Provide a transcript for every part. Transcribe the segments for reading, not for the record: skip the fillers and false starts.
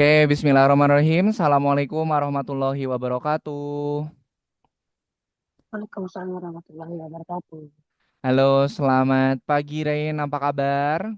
Oke, bismillahirrahmanirrahim. Assalamualaikum warahmatullahi wabarakatuh. Waalaikumsalam warahmatullahi wabarakatuh. Halo, selamat pagi Ren. Apa kabar?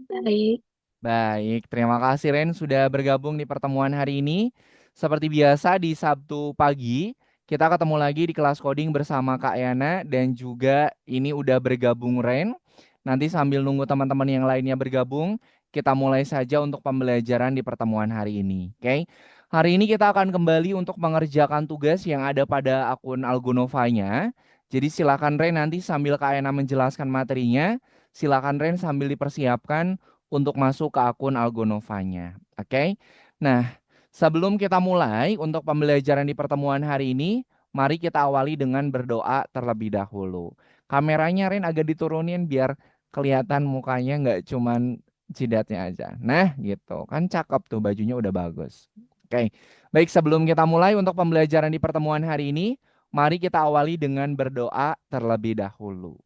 Baik, Baik, terima kasih Ren sudah bergabung di pertemuan hari ini. Seperti biasa di Sabtu pagi, kita ketemu lagi di kelas coding bersama Kak Yana dan juga ini udah bergabung Ren. Nanti sambil nunggu teman-teman yang lainnya bergabung, kita mulai saja untuk pembelajaran di pertemuan hari ini. Oke. Hari ini kita akan kembali untuk mengerjakan tugas yang ada pada akun Algonovanya. Jadi silakan Ren nanti sambil Kak Yana menjelaskan materinya, silakan Ren sambil dipersiapkan untuk masuk ke akun Algonovanya. Oke. Nah, sebelum kita mulai untuk pembelajaran di pertemuan hari ini, mari kita awali dengan berdoa terlebih dahulu. Kameranya Ren agak diturunin biar kelihatan mukanya nggak cuman jidatnya aja. Nah, gitu. Kan cakep tuh bajunya udah bagus. Oke. Baik, sebelum kita mulai untuk pembelajaran di pertemuan hari ini, mari kita awali dengan berdoa terlebih dahulu.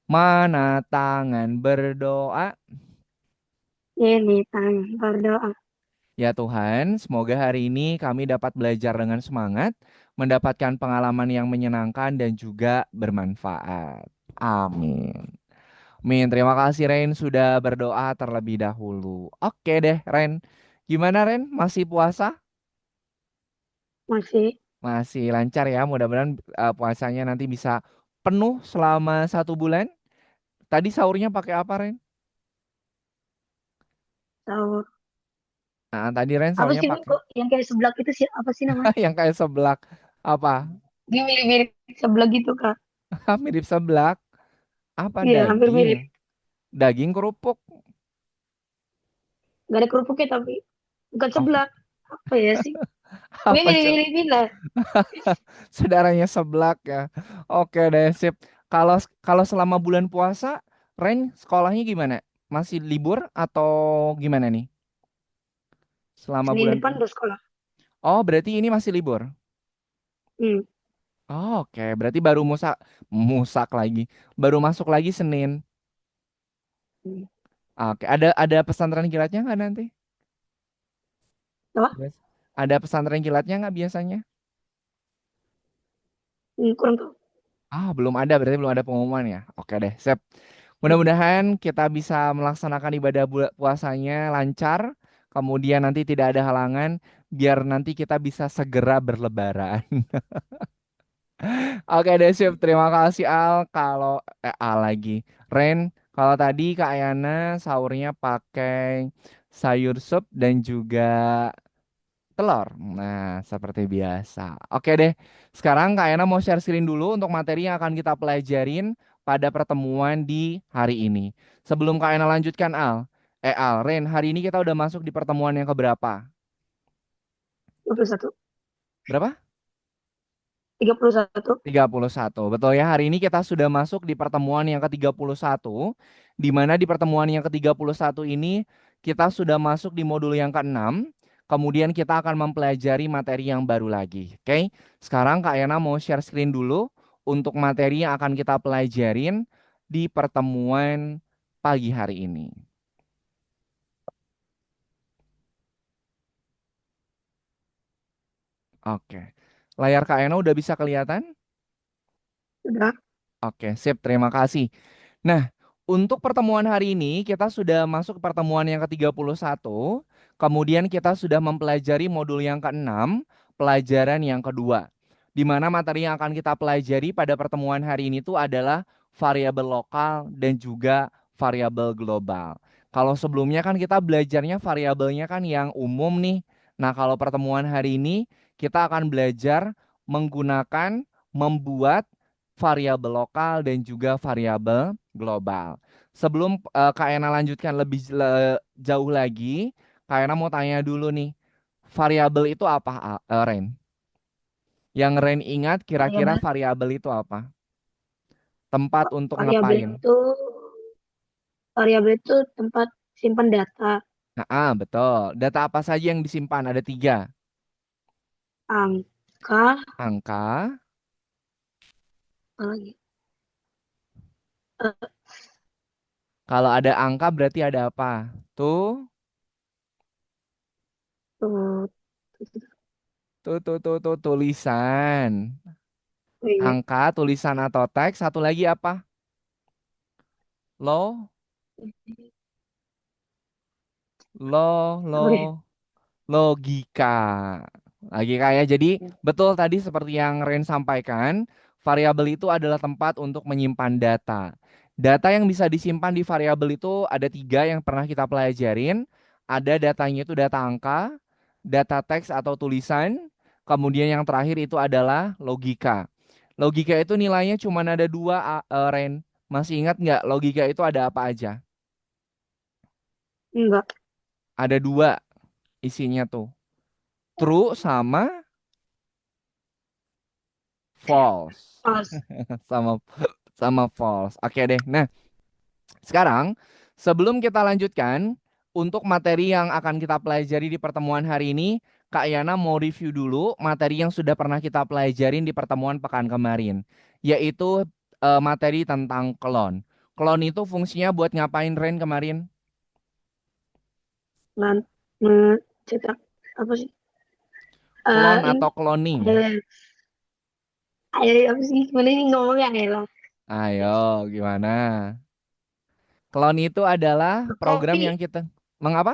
Mana tangan berdoa? ini tanya berdoa. Ya Tuhan, semoga hari ini kami dapat belajar dengan semangat, mendapatkan pengalaman yang menyenangkan dan juga bermanfaat. Amin. Amin. Terima kasih Ren sudah berdoa terlebih dahulu. Oke deh Ren. Gimana Ren? Masih puasa? Masih Masih lancar ya. Mudah-mudahan puasanya nanti bisa penuh selama 1 bulan. Tadi sahurnya pakai apa Ren? sahur. Nah, tadi Ren Apa sahurnya sih pakai kok yang kayak seblak itu sih? Apa sih namanya? yang kayak seblak. Apa? Dia mirip-mirip seblak gitu, Kak. Mirip seblak. Apa Iya, hampir mirip. daging? Daging kerupuk. Gak ada kerupuknya tapi bukan Oh, seblak. Apa ya sih? Gue apa mirip-miripin lah. saudaranya seblak ya. Oke deh, sip. Kalau kalau selama bulan puasa, Ren sekolahnya gimana? Masih libur atau gimana nih? Selama Senin bulan depan puasa. udah sekolah. Oh, berarti ini masih libur. Hmm. Oh, oke, berarti baru musak lagi. Baru masuk lagi Senin. Hmm. Oke, ada pesantren kilatnya nggak nanti? Apa? Yes. Ada pesantren kilatnya nggak biasanya? Kurang tahu. Ah, belum ada, berarti belum ada pengumuman ya. Oke deh, sip. Hmm. Mudah-mudahan kita bisa melaksanakan ibadah puasanya lancar, kemudian nanti tidak ada halangan, biar nanti kita bisa segera berlebaran. Oke deh, sip. Terima kasih Al. Al lagi. Ren, kalau tadi Kak Ayana sahurnya pakai sayur sup dan juga telur. Nah, seperti biasa. Oke deh. Sekarang Kak Ena mau share screen dulu untuk materi yang akan kita pelajarin pada pertemuan di hari ini. Sebelum Kak Ena lanjutkan Al, Ren, hari ini kita udah masuk di pertemuan yang keberapa? 31. Berapa? 31. 31. Betul ya, hari ini kita sudah masuk di pertemuan yang ke-31, di mana di pertemuan yang ke-31 ini kita sudah masuk di modul yang ke-6, kemudian kita akan mempelajari materi yang baru lagi. Oke, sekarang Kak Yana mau share screen dulu untuk materi yang akan kita pelajarin di pertemuan pagi hari ini. Oke, layar Kak Yana udah bisa kelihatan? Sudah. Oke, sip, terima kasih. Nah, untuk pertemuan hari ini kita sudah masuk ke pertemuan yang ke-31, kemudian kita sudah mempelajari modul yang ke-6, pelajaran yang kedua. Di mana materi yang akan kita pelajari pada pertemuan hari ini itu adalah variabel lokal dan juga variabel global. Kalau sebelumnya kan kita belajarnya variabelnya kan yang umum nih. Nah, kalau pertemuan hari ini kita akan belajar menggunakan membuat variabel lokal dan juga variabel global. Sebelum Kak Ena lanjutkan lebih jauh lagi, Kak Ena mau tanya dulu nih, variabel itu apa, Ren? Yang Ren ingat kira-kira Variabel. variabel itu apa? Tempat untuk Variabel ngapain? itu variabel itu tempat simpan data, Betul. Data apa saja yang disimpan? Ada 3. angka, Angka. apa lagi? Eh, Kalau ada angka berarti ada apa? Tuh, tuh, tuh, Tuh, tulisan. oh iya, Angka, tulisan atau teks. Satu lagi apa? Lo, lo, apa ya? logika. Logika ya. Jadi betul tadi seperti yang Ren sampaikan, variabel itu adalah tempat untuk menyimpan data. Data yang bisa disimpan di variabel itu ada tiga yang pernah kita pelajarin. Ada datanya itu data angka, data teks atau tulisan, kemudian yang terakhir itu adalah logika. Logika itu nilainya cuma ada dua, Ren. Masih ingat nggak logika itu ada apa aja? Enggak, Ada dua isinya tuh. True sama false. pas. Sama sama false. Oke deh. Nah, sekarang sebelum kita lanjutkan untuk materi yang akan kita pelajari di pertemuan hari ini, Kak Yana mau review dulu materi yang sudah pernah kita pelajarin di pertemuan pekan kemarin, yaitu materi tentang klon. Klon itu fungsinya buat ngapain Ren kemarin? Nan, Mencetak apa sih? Klon Ini atau cloning? ada, apa sih? Gimana ini ngomongnya ya? Ayo, gimana? Klon itu adalah program Kopi, yang kita mengapa?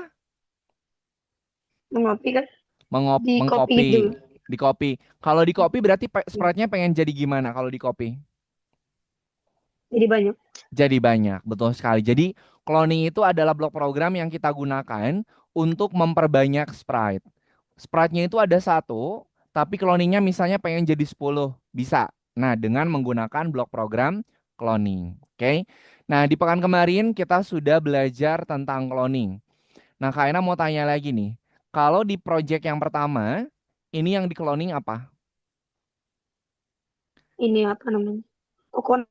mengopi kan Mengop, di kopi gitu. mengcopy, di copy. Kalau di copy berarti sprite-nya pengen jadi gimana kalau di copy? Jadi banyak. Jadi banyak, betul sekali. Jadi cloning itu adalah blok program yang kita gunakan untuk memperbanyak sprite. Sprite-nya itu ada satu, tapi cloningnya misalnya pengen jadi 10, bisa. Nah, dengan menggunakan blok program cloning. Oke. Nah, di pekan kemarin kita sudah belajar tentang cloning. Nah, Kak Ena mau tanya lagi nih. Kalau di project yang pertama, ini yang di cloning apa? Ini apa namanya? Kokon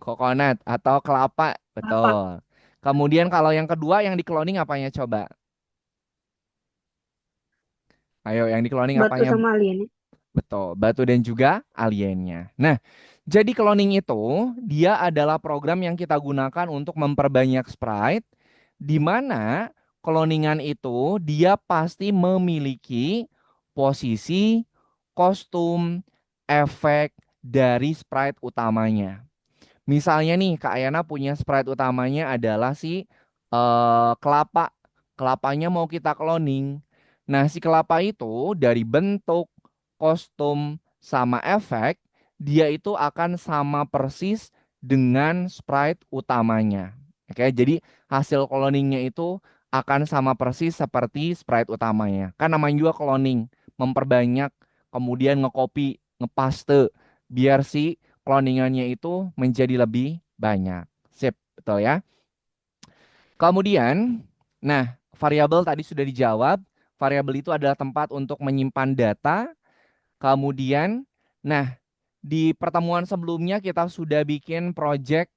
Coconut atau kelapa, apa? betul. Kemudian kalau yang kedua yang di cloning apanya coba? Ayo, yang di cloning Batu apanya? sama alien. Betul, batu dan juga aliennya. Nah, jadi cloning itu dia adalah program yang kita gunakan untuk memperbanyak sprite, di mana cloningan itu dia pasti memiliki posisi, kostum, efek dari sprite utamanya. Misalnya nih, Kak Ayana punya sprite utamanya adalah si kelapa. Kelapanya mau kita cloning. Nah, si kelapa itu dari bentuk, kostum, sama efek, dia itu akan sama persis dengan sprite utamanya. Oke, jadi hasil cloningnya itu akan sama persis seperti sprite utamanya. Kan namanya juga cloning, memperbanyak, kemudian ngecopy, ngepaste, biar si cloningannya itu menjadi lebih banyak. Sip, betul ya. Kemudian, nah, variabel tadi sudah dijawab. Variabel itu adalah tempat untuk menyimpan data. Kemudian, nah, di pertemuan sebelumnya kita sudah bikin project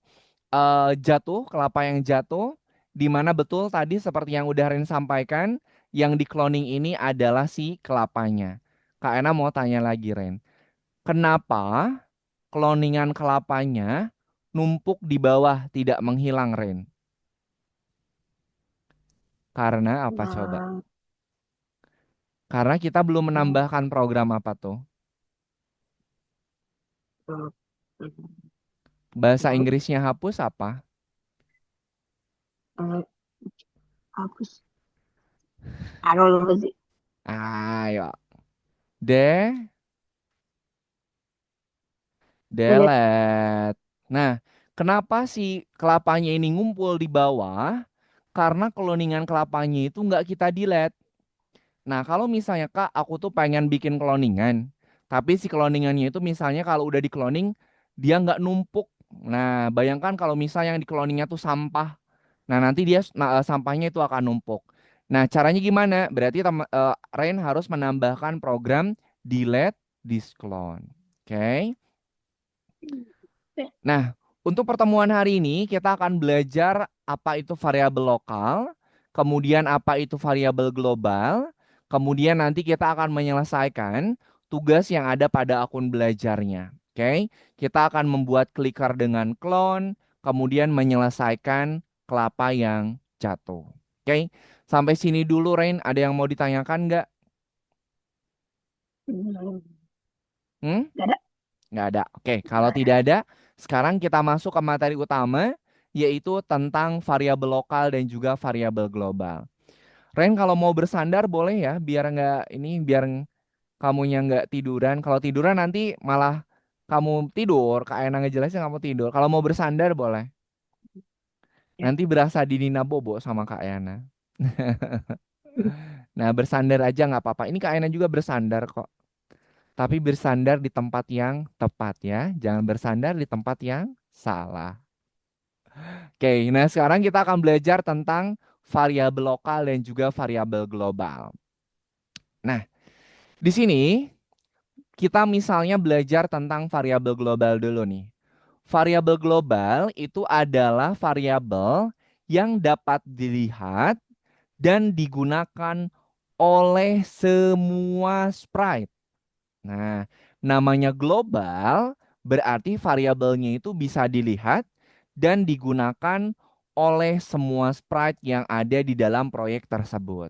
jatuh, kelapa yang jatuh, di mana betul tadi seperti yang udah Ren sampaikan, yang di cloning ini adalah si kelapanya. Kak Ena mau tanya lagi, Ren. Kenapa cloningan kelapanya numpuk di bawah tidak menghilang, Ren? Karena apa coba? Nah, Karena kita belum eh, menambahkan program apa tuh? eh, Bahasa eh, Inggrisnya hapus apa? eh, hapus. Taruh dulu sih. Ayo. De, Lihat. delete. Nah, kenapa si kelapanya ini ngumpul di bawah? Karena cloningan kelapanya itu nggak kita delete. Nah, kalau misalnya Kak, aku tuh pengen bikin cloningan, tapi si cloningannya itu misalnya kalau udah di cloning, dia nggak numpuk. Nah, bayangkan kalau misalnya yang di cloningnya tuh sampah. Nah, nanti sampahnya itu akan numpuk. Nah, caranya gimana? Berarti Rain harus menambahkan program delete this clone. Oke. Nah, untuk pertemuan hari ini kita akan belajar apa itu variabel lokal, kemudian apa itu variabel global, kemudian nanti kita akan menyelesaikan tugas yang ada pada akun belajarnya. Oke, kita akan membuat clicker dengan clone, kemudian menyelesaikan kelapa yang jatuh. Oke, sampai sini dulu Rain. Ada yang mau ditanyakan nggak? Hmm, Hmm? nggak ada. Nggak ada. Oke, kalau tidak ada, sekarang kita masuk ke materi utama, yaitu tentang variabel lokal dan juga variabel global. Ren, kalau mau bersandar boleh ya, biar nggak ini, biar kamunya nggak tiduran. Kalau tiduran nanti malah kamu tidur, Kak Ena ngejelasin kamu tidur. Kalau mau bersandar boleh. Ya. Nanti berasa di Nina Bobo sama Kak Ena. Nah, bersandar aja nggak apa-apa. Ini Kak Ena juga bersandar kok. Tapi bersandar di tempat yang tepat ya. Jangan bersandar di tempat yang salah. Oke, nah sekarang kita akan belajar tentang variabel lokal dan juga variabel global. Nah, di sini kita misalnya belajar tentang variabel global dulu nih. Variabel global itu adalah variabel yang dapat dilihat dan digunakan oleh semua sprite. Nah, namanya global berarti variabelnya itu bisa dilihat dan digunakan oleh semua sprite yang ada di dalam proyek tersebut.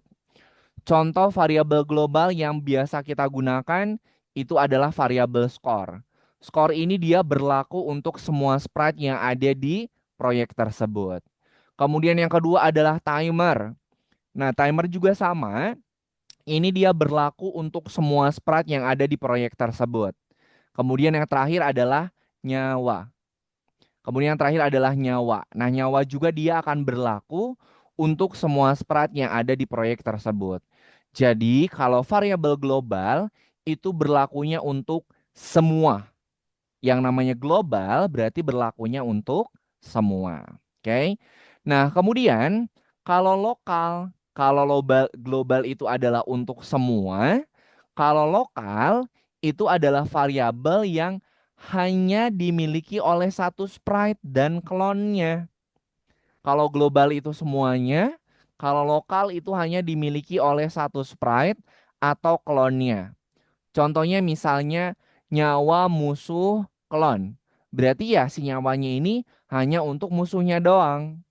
Contoh variabel global yang biasa kita gunakan itu adalah variabel score. Score ini dia berlaku untuk semua sprite yang ada di proyek tersebut. Kemudian yang kedua adalah timer. Nah, timer juga sama. Ini dia berlaku untuk semua sprite yang ada di proyek tersebut. Kemudian yang terakhir adalah nyawa. Kemudian yang terakhir adalah nyawa. Nah, nyawa juga dia akan berlaku untuk semua sprite yang ada di proyek tersebut. Jadi, kalau variabel global itu berlakunya untuk semua. Yang namanya global berarti berlakunya untuk semua. Oke. Nah, kemudian kalau global itu adalah untuk semua, kalau lokal itu adalah variabel yang hanya dimiliki oleh satu sprite dan klonnya. Kalau global itu semuanya, kalau lokal itu hanya dimiliki oleh satu sprite atau klonnya. Contohnya misalnya nyawa musuh klon. Berarti ya si nyawanya ini hanya untuk musuhnya doang.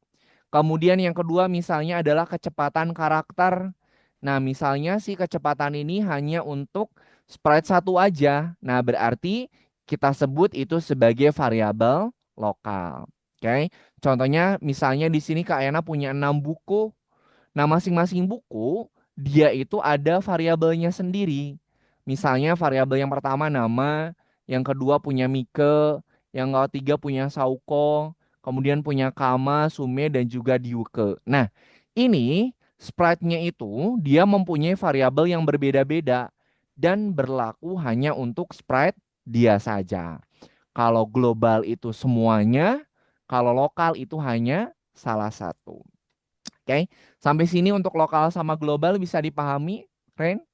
Kemudian yang kedua misalnya adalah kecepatan karakter. Nah, misalnya si kecepatan ini hanya untuk sprite satu aja. Nah, berarti kita sebut itu sebagai variabel lokal. Oke. Contohnya misalnya di sini Kak Ena punya 6 buku. Nah, masing-masing buku dia itu ada variabelnya sendiri. Misalnya variabel yang pertama nama, yang kedua punya Mike, yang ketiga punya Sauko, kemudian punya Kama, Sume, dan juga Diuke. Nah, ini sprite-nya itu dia mempunyai variabel yang berbeda-beda dan berlaku hanya untuk sprite dia saja. Kalau global itu semuanya, kalau lokal itu hanya salah satu. Oke, sampai sini untuk lokal sama global bisa dipahami, Ren?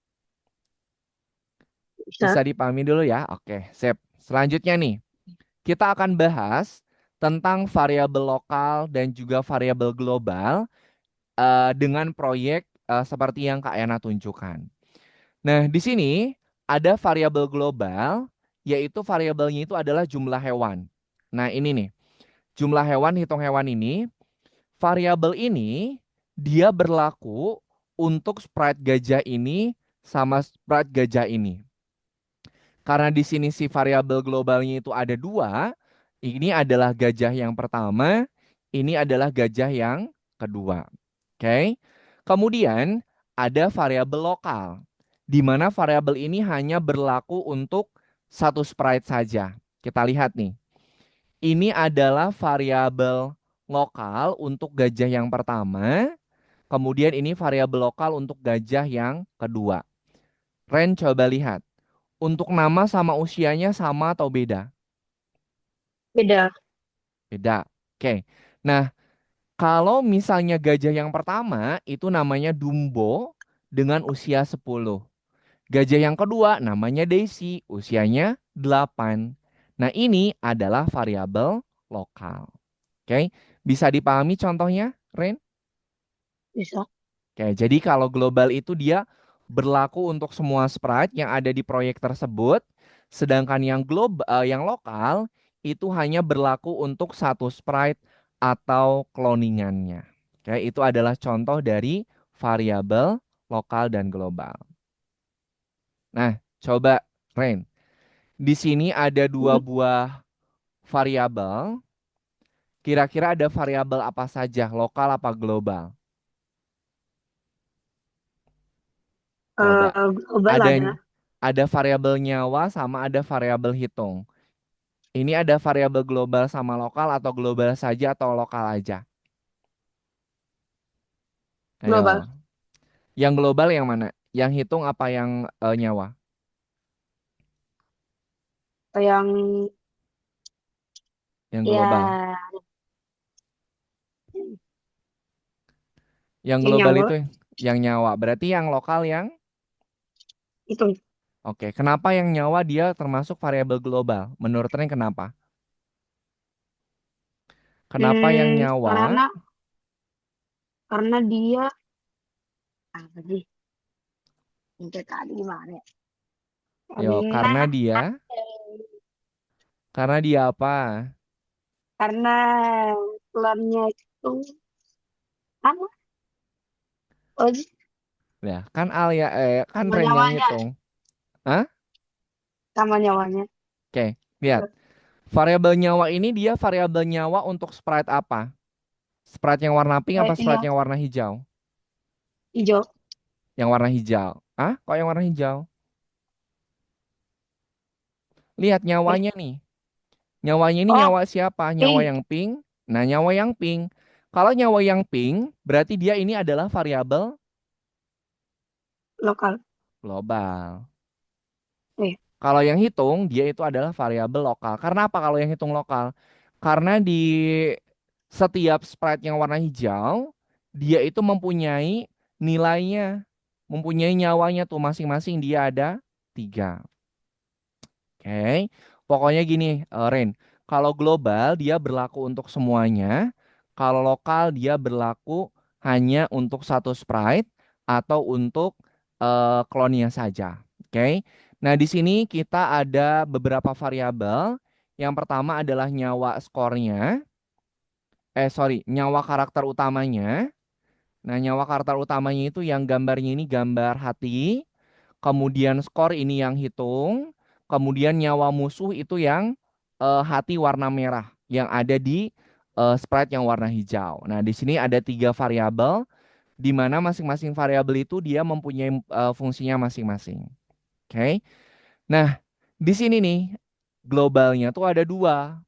Bisa Bisa. dipahami dulu ya. Oke, sip. Selanjutnya nih, kita akan bahas tentang variabel lokal dan juga variabel global dengan proyek seperti yang Kak Yana tunjukkan. Nah, di sini ada variabel global, yaitu variabelnya itu adalah jumlah hewan. Nah, ini nih, jumlah hewan, hitung hewan ini. Variabel ini dia berlaku untuk sprite gajah ini sama sprite gajah ini. Karena di sini si variabel globalnya itu ada dua, ini adalah gajah yang pertama, ini adalah gajah yang kedua. Oke. Kemudian ada variabel lokal, di mana variabel ini hanya berlaku untuk satu sprite saja. Kita lihat nih. Ini adalah variabel lokal untuk gajah yang pertama, kemudian ini variabel lokal untuk gajah yang kedua. Ren coba lihat. Untuk nama sama usianya sama atau beda? Beda. Beda. Oke. Nah, kalau misalnya gajah yang pertama itu namanya Dumbo dengan usia 10. Gajah yang kedua namanya Daisy, usianya 8. Nah, ini adalah variabel lokal. Oke, bisa dipahami contohnya, Ren? Bisa. Oke, jadi kalau global itu dia berlaku untuk semua sprite yang ada di proyek tersebut, sedangkan yang lokal itu hanya berlaku untuk satu sprite atau cloningannya. Oke, itu adalah contoh dari variabel lokal dan global. Nah, coba Rain. Di sini ada dua Hmm. buah variabel. Kira-kira ada variabel apa saja, lokal apa global? Coba. Global Ada ada. ada variabel nyawa sama ada variabel hitung. Ini ada variabel global sama lokal atau global saja atau lokal aja? Global. Ayo. Yang global yang mana? Yang hitung apa yang nyawa? Yang Yang global. ya Yang yang global nyawa itu yang nyawa. Berarti yang lokal yang itu. oke. Kenapa yang nyawa dia termasuk variabel global? Menurut Ren kenapa? Kenapa yang nyawa? Karena dia apa sih? Yang kayak tadi gimana ya? Yo, Karena karena dia apa? karena pelannya itu apa? Oh, Ya, kan kan sama Ren yang nyawanya, hitung. Hah? sama nyawanya. Oke, lihat. Variabel nyawa ini dia variabel nyawa untuk sprite apa? Sprite yang warna pink apa Kayak sprite yang yang warna hijau? hijau. Yang warna hijau. Ah, kok yang warna hijau? Lihat Eh, nyawanya nih. Nyawanya ini oh, nyawa siapa? Nyawa pink yang pink. Nah, nyawa yang pink. Kalau nyawa yang pink, berarti dia ini adalah variabel lokal. global. Eh, Kalau yang hitung, dia itu adalah variabel lokal. Karena apa kalau yang hitung lokal? Karena di setiap sprite yang warna hijau, dia itu mempunyai nilainya, mempunyai nyawanya tuh masing-masing dia ada 3. Oke, pokoknya gini, Ren. Kalau global dia berlaku untuk semuanya. Kalau lokal dia berlaku hanya untuk satu sprite atau untuk klonnya saja. Oke. Nah, di sini kita ada beberapa variabel. Yang pertama adalah nyawa skornya. Sorry, nyawa karakter utamanya. Nah, nyawa karakter utamanya itu yang gambarnya ini gambar hati. Kemudian skor ini yang hitung, kemudian nyawa musuh itu yang hati warna merah yang ada di sprite yang warna hijau. Nah, di sini ada 3 variabel, di mana masing-masing variabel itu dia mempunyai fungsinya masing-masing. Oke. Nah, di sini nih globalnya tuh ada 2.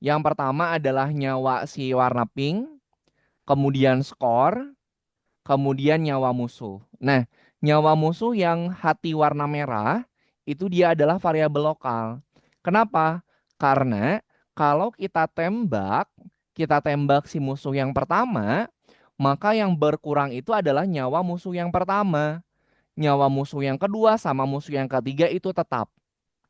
Yang pertama adalah nyawa si warna pink, kemudian skor, kemudian nyawa musuh. Nah, nyawa musuh yang hati warna merah itu dia adalah variabel lokal. Kenapa? Karena kalau kita tembak si musuh yang pertama, maka yang berkurang itu adalah nyawa musuh yang pertama. Nyawa musuh yang kedua sama musuh yang ketiga itu tetap.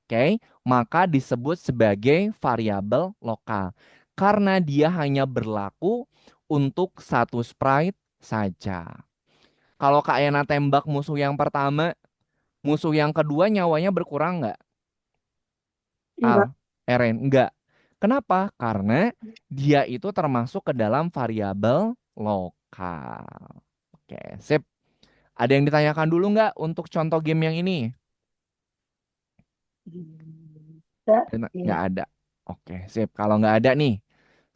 Oke, maka disebut sebagai variabel lokal. Karena dia hanya berlaku untuk satu sprite saja. Kalau Kak Yana tembak musuh yang pertama, musuh yang kedua nyawanya berkurang nggak? enggak. Enggak. Kenapa? Karena dia itu termasuk ke dalam variabel lokal. Oke, sip. Ada yang ditanyakan dulu nggak untuk contoh game yang ini? Enggak. Nggak Ya. ada. Oke, sip. Kalau nggak ada nih,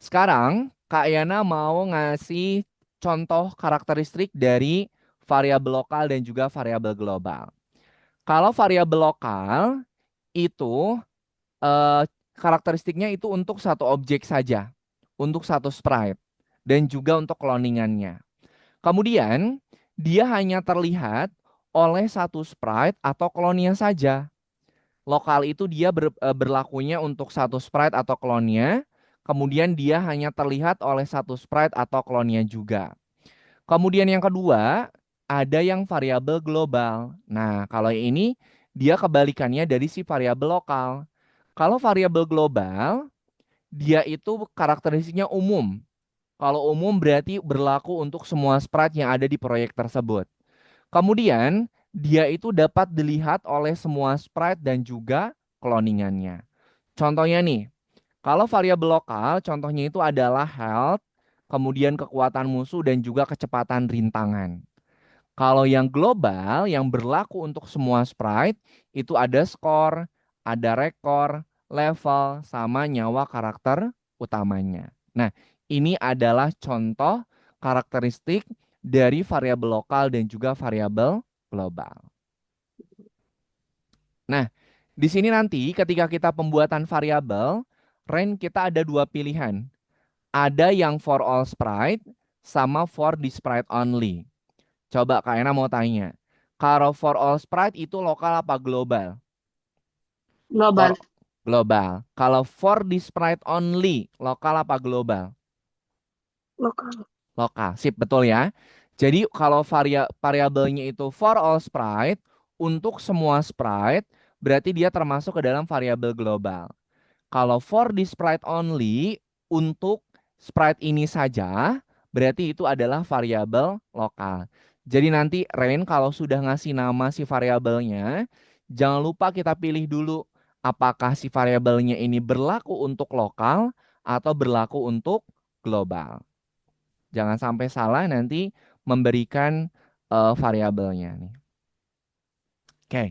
sekarang Kak Yana mau ngasih contoh karakteristik dari variabel lokal dan juga variabel global. Kalau variabel lokal itu eh, karakteristiknya itu untuk satu objek saja, untuk satu sprite, dan juga untuk cloningannya. Kemudian, dia hanya terlihat oleh satu sprite atau klonnya saja. Lokal itu dia berlakunya untuk satu sprite atau klonnya, kemudian dia hanya terlihat oleh satu sprite atau klonnya juga. Kemudian yang kedua, ada yang variabel global. Nah, kalau ini dia kebalikannya dari si variabel lokal. Kalau variabel global, dia itu karakteristiknya umum. Kalau umum berarti berlaku untuk semua sprite yang ada di proyek tersebut. Kemudian, dia itu dapat dilihat oleh semua sprite dan juga cloningannya. Contohnya nih, kalau variabel lokal, contohnya itu adalah health, kemudian kekuatan musuh dan juga kecepatan rintangan. Kalau yang global, yang berlaku untuk semua sprite, itu ada skor, ada rekor, level, sama nyawa karakter utamanya. Nah, ini adalah contoh karakteristik dari variabel lokal dan juga variabel global. Nah, di sini nanti ketika kita pembuatan variabel, range kita ada dua pilihan. Ada yang for all sprite sama for the sprite only. Coba Kak Ena mau tanya. Kalau for all sprite itu lokal apa global? For Global. global. Kalau for the sprite only, lokal apa global? Lokal. Lokal. Sip, betul ya. Jadi kalau variabelnya itu for all sprite, untuk semua sprite, berarti dia termasuk ke dalam variabel global. Kalau for the sprite only, untuk sprite ini saja, berarti itu adalah variabel lokal. Jadi nanti Rain kalau sudah ngasih nama si variabelnya, jangan lupa kita pilih dulu apakah si variabelnya ini berlaku untuk lokal atau berlaku untuk global. Jangan sampai salah nanti memberikan variabelnya nih. Oke.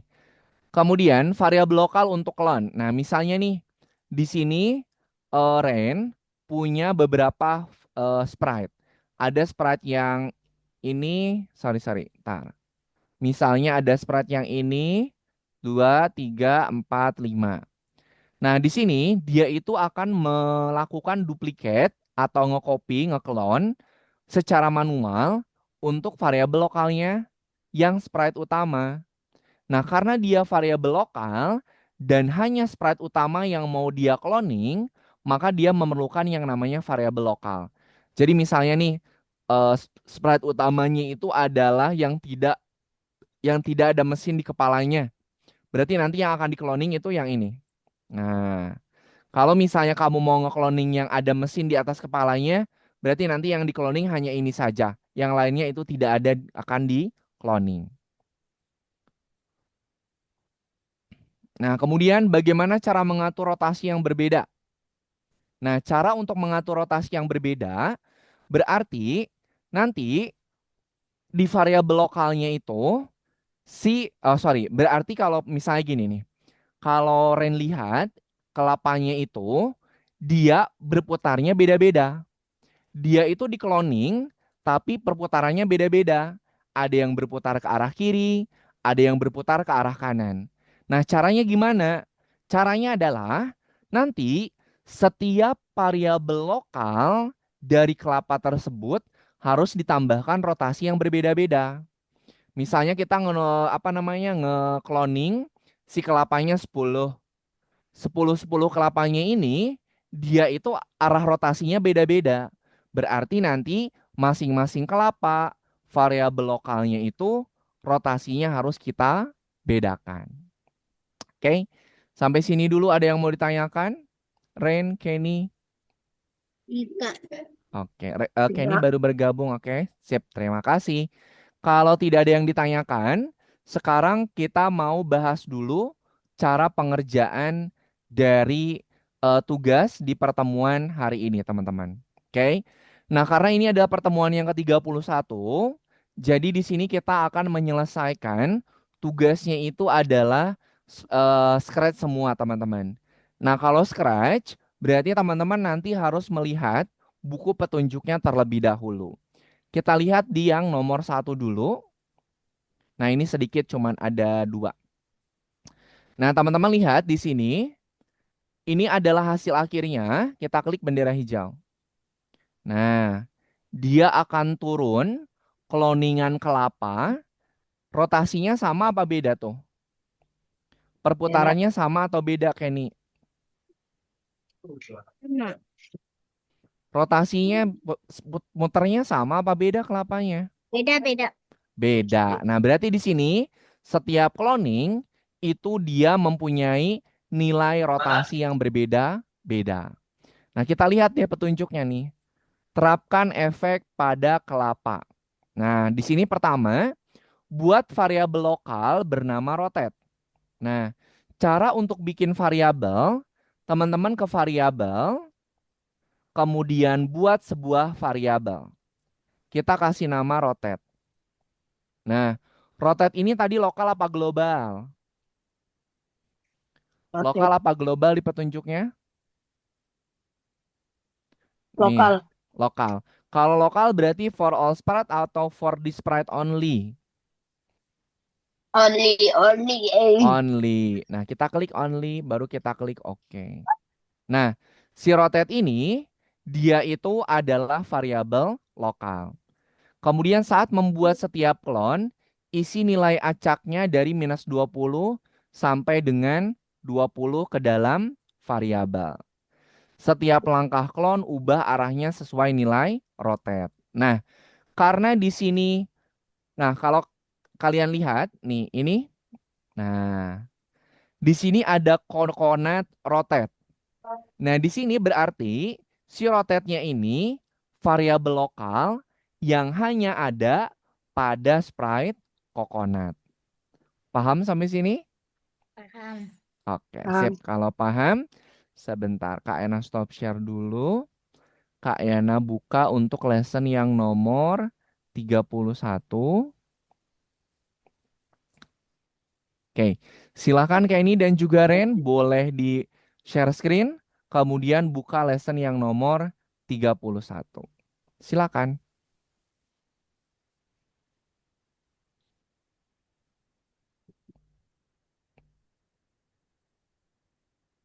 Kemudian variabel lokal untuk clone. Nah, misalnya nih di sini Rain punya beberapa sprite. Ada sprite yang ini, sorry sorry, tar. Misalnya ada sprite yang ini 2, 3, 4, 5. Nah, di sini dia itu akan melakukan duplikat atau nge-copy, nge-clone secara manual untuk variabel lokalnya yang sprite utama. Nah, karena dia variabel lokal dan hanya sprite utama yang mau dia cloning, maka dia memerlukan yang namanya variabel lokal. Jadi misalnya nih, sprite utamanya itu adalah yang tidak ada mesin di kepalanya. Berarti nanti yang akan di-cloning itu yang ini. Nah, kalau misalnya kamu mau nge-cloning yang ada mesin di atas kepalanya, berarti nanti yang di-cloning hanya ini saja. Yang lainnya itu tidak ada akan di-cloning. Nah, kemudian bagaimana cara mengatur rotasi yang berbeda? Nah, cara untuk mengatur rotasi yang berbeda berarti nanti di variabel lokalnya itu berarti kalau misalnya gini nih, kalau Ren lihat kelapanya itu dia berputarnya beda-beda. Dia itu di cloning, tapi perputarannya beda-beda. Ada yang berputar ke arah kiri, ada yang berputar ke arah kanan. Nah, caranya gimana? Caranya adalah nanti setiap variabel lokal dari kelapa tersebut harus ditambahkan rotasi yang berbeda-beda. Misalnya kita nge-cloning si kelapanya 10. 10 kelapanya ini dia itu arah rotasinya beda-beda. Berarti nanti masing-masing kelapa variabel lokalnya itu rotasinya harus kita bedakan. Oke. Sampai sini dulu ada yang mau ditanyakan? Rain, Kenny. Tidak. Oke, Kenny Tidak. baru bergabung. Oke, sip. Terima kasih. Kalau tidak ada yang ditanyakan, sekarang kita mau bahas dulu cara pengerjaan dari tugas di pertemuan hari ini, teman-teman. Oke. Nah, karena ini adalah pertemuan yang ke-31, jadi di sini kita akan menyelesaikan tugasnya itu adalah scratch semua, teman-teman. Nah, kalau scratch, berarti teman-teman nanti harus melihat buku petunjuknya terlebih dahulu. Kita lihat di yang nomor satu dulu. Nah, ini sedikit cuman ada dua. Nah, teman-teman lihat di sini, ini adalah hasil akhirnya. Kita klik bendera hijau. Nah, dia akan turun cloningan kelapa. Rotasinya sama apa beda tuh? Beda. Perputarannya sama atau beda, Kenny? Sama. Rotasinya, muternya sama apa beda kelapanya? Beda, beda. Beda. Nah, berarti di sini setiap cloning itu dia mempunyai nilai rotasi yang berbeda-beda. Nah, kita lihat ya petunjuknya nih. Terapkan efek pada kelapa. Nah, di sini pertama, buat variabel lokal bernama rotate. Nah, cara untuk bikin variabel, teman-teman ke variabel, kemudian buat sebuah variabel. Kita kasih nama rotate. Nah, rotate ini tadi lokal apa global? Lokal rotate apa global di petunjuknya? Nih, lokal lokal. Kalau lokal berarti for all sprite atau for this sprite only? only Only. Nah, kita klik only, baru kita klik OK. Nah, si rotate ini, dia itu adalah variabel lokal. Kemudian saat membuat setiap clone, isi nilai acaknya dari -20 sampai dengan 20 ke dalam variabel. Setiap langkah clone ubah arahnya sesuai nilai rotate. Nah, karena di sini, nah kalau kalian lihat nih, ini, nah di sini ada koordinat rotate. Nah, di sini berarti si rotate-nya ini variabel lokal yang hanya ada pada sprite coconut. Paham sampai sini? Paham. Oke, sip. paham. Kalau paham, sebentar. Kak Ena stop share dulu. Kak Ena buka untuk lesson yang nomor 31. Oke, silakan Kak ini dan juga Ren boleh di share screen, kemudian buka lesson yang nomor 31. Silakan.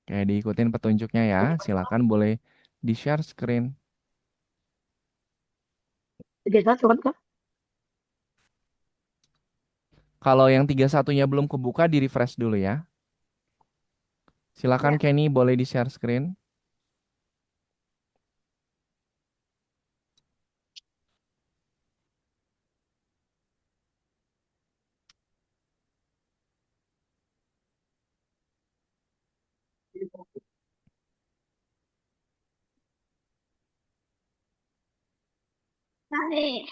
Oke, diikutin petunjuknya ya. Silakan boleh di share screen. 31 kan kak? Kalau yang 31-nya belum kebuka, di refresh dulu ya. Silakan Ya. Kenny boleh di share screen. Hai.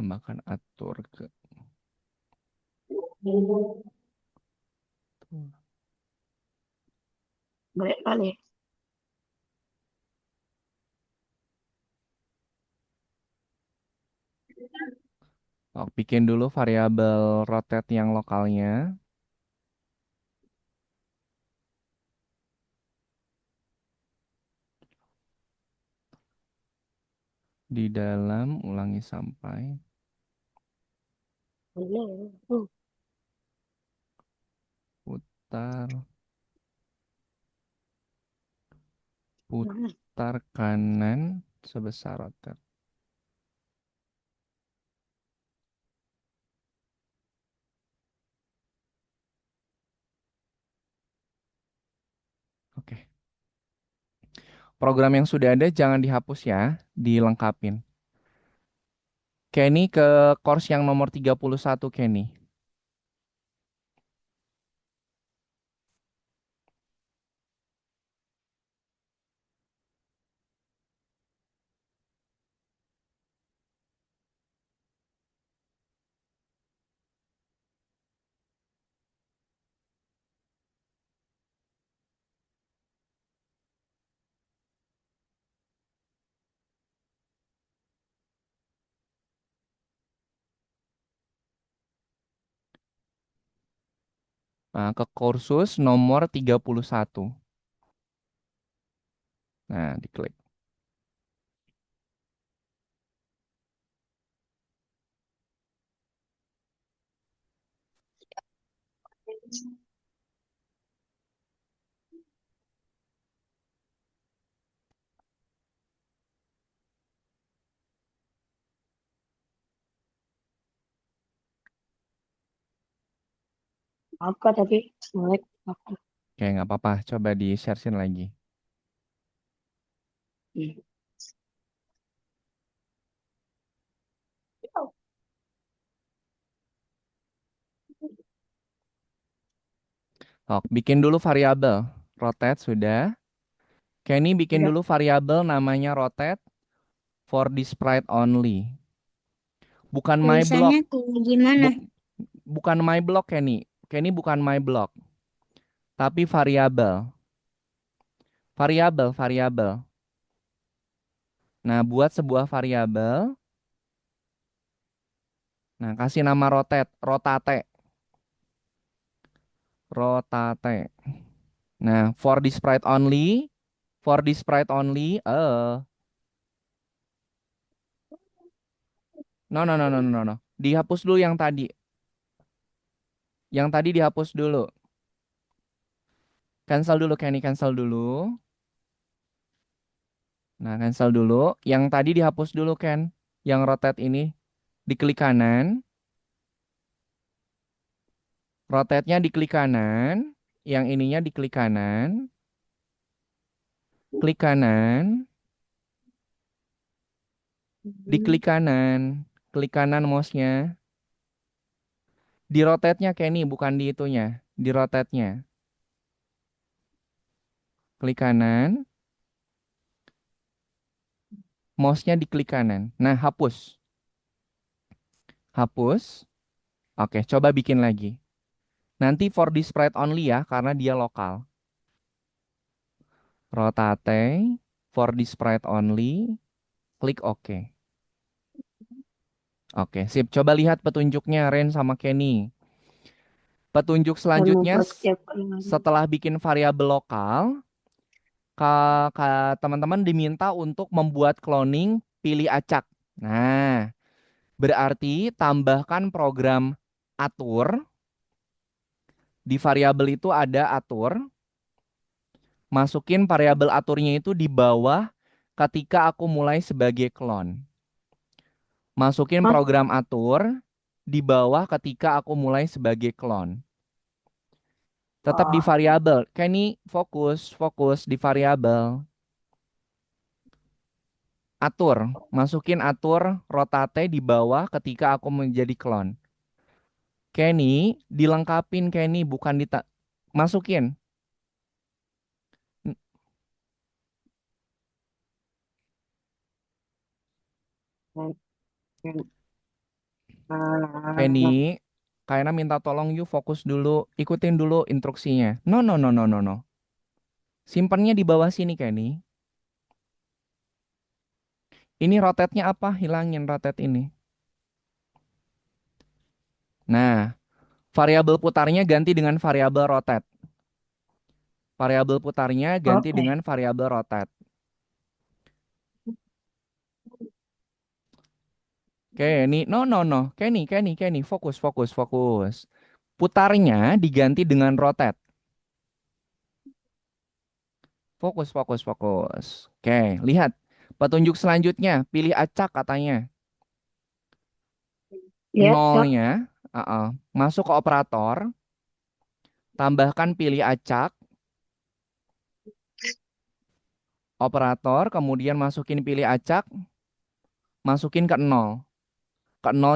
Tambahkan atur ke. Baik kali. Oh, bikin dulu variabel rotate yang lokalnya di dalam ulangi sampai putar putar kanan sebesar rotate. Oke. Program yang sudah ada jangan dihapus ya, dilengkapin. Kenny ke course yang nomor 31 Kenny. Nah, ke kursus nomor 31. Nah, diklik. Maaf kak tapi melek aku. Oke, nggak apa-apa. Coba di share lagi. Oh, bikin dulu variabel. Rotate sudah. Kenny bikin Ya. dulu variabel namanya rotate for this sprite only. Bukan my block. Tulisannya kayak gimana? Bu- bukan my block, Kenny. Kenny bukan my block, tapi variabel. Variabel, variabel. Nah, buat sebuah variabel, nah kasih nama rotate, rotate, rotate. Nah, for this sprite only, for this sprite only, no, no, no, no, no, no. Dihapus dulu yang tadi. Yang tadi dihapus dulu. Cancel dulu, Kenny, cancel dulu. Nah, cancel dulu. Yang tadi dihapus dulu, Ken. Yang rotate ini, diklik kanan. Rotate-nya diklik kanan. Yang ininya diklik kanan. Klik kanan. Diklik kanan. Klik kanan mouse-nya. Di rotate-nya, Kenny, bukan di itunya. Di rotate-nya. Klik kanan. Mouse-nya diklik kanan. Nah, hapus. Hapus. Oke, coba bikin lagi. Nanti for this sprite only ya, karena dia lokal. Rotate. For this sprite only. Klik OK. Oke, sip. Coba lihat petunjuknya, Ren sama Kenny. Petunjuk Dan selanjutnya, membuat setiap kalimat. setelah bikin variabel lokal, teman-teman diminta untuk membuat cloning pilih acak. Nah, berarti tambahkan program atur. Di variabel itu ada atur. Masukin variabel aturnya itu di bawah ketika aku mulai sebagai clone. Masukin Hah? program atur di bawah ketika aku mulai sebagai clone. Tetap di Oh, variabel. Kayak ini fokus, fokus di variabel. Atur, masukin atur rotate di bawah ketika aku menjadi clone. Kenny, dilengkapin Kenny, bukan masukin. N- Kenny, kayaknya minta tolong you fokus dulu, ikutin dulu instruksinya. No, no, no, no, no, no. Simpennya di bawah sini Kenny. Ini rotate-nya apa? Hilangin rotate ini. Nah, variabel putarnya ganti dengan variabel rotate. Variabel putarnya ganti oke. dengan variabel rotate. Kenny, no, no, no. Kenny, Kenny, Kenny, fokus, fokus, fokus. Putarnya diganti dengan rotate. Fokus, fokus, fokus. Oke, lihat. Petunjuk selanjutnya, pilih acak katanya. Ya, Cak. Nolnya, masuk ke operator, tambahkan pilih acak, operator, kemudian masukin pilih acak, masukin ke nol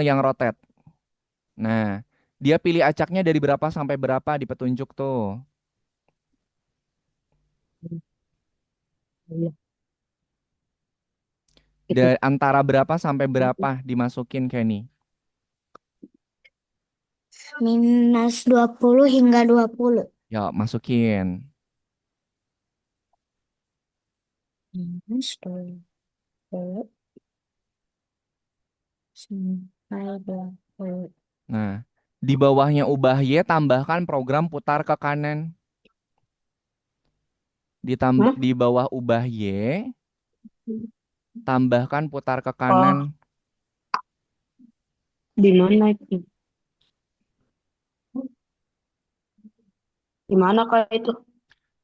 yang rotate. Nah, dia pilih acaknya dari berapa sampai berapa di petunjuk tuh. Iya, itu. Dari antara berapa sampai berapa dimasukin Kenny. -20 hingga 20. Yuk, masukin. -20 sampai 20. Nah, di bawahnya ubah Y, tambahkan program putar ke kanan. Hah? Di bawah ubah Y, tambahkan putar ke kanan. Oh, di mana itu? Di mana kak itu?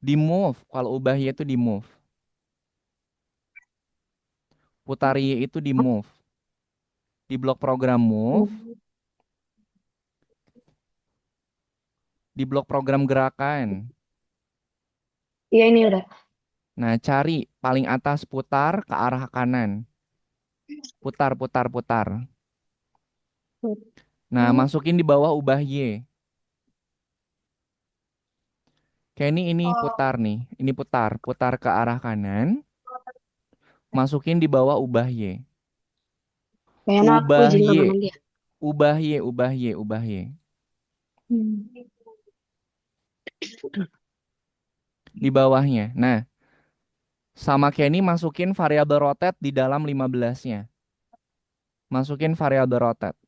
Di move. Kalau ubah Y itu di move. Putar Y itu di Hah? move. Di blok program move. Di blok program gerakan. Iya ini udah. Nah, cari paling atas putar ke arah kanan. Putar, putar, putar. Nah, masukin di bawah ubah Y. Kayak ini putar nih. Ini putar. Putar ke arah kanan. Masukin di bawah ubah Y. Kayaknya aku Ubah izin Y, temenan dia. ubah Y, ubah Y, ubah Y. Hmm. Di bawahnya. Nah, sama Kenny masukin variabel rotate di dalam 15-nya. Masukin variabel rotate.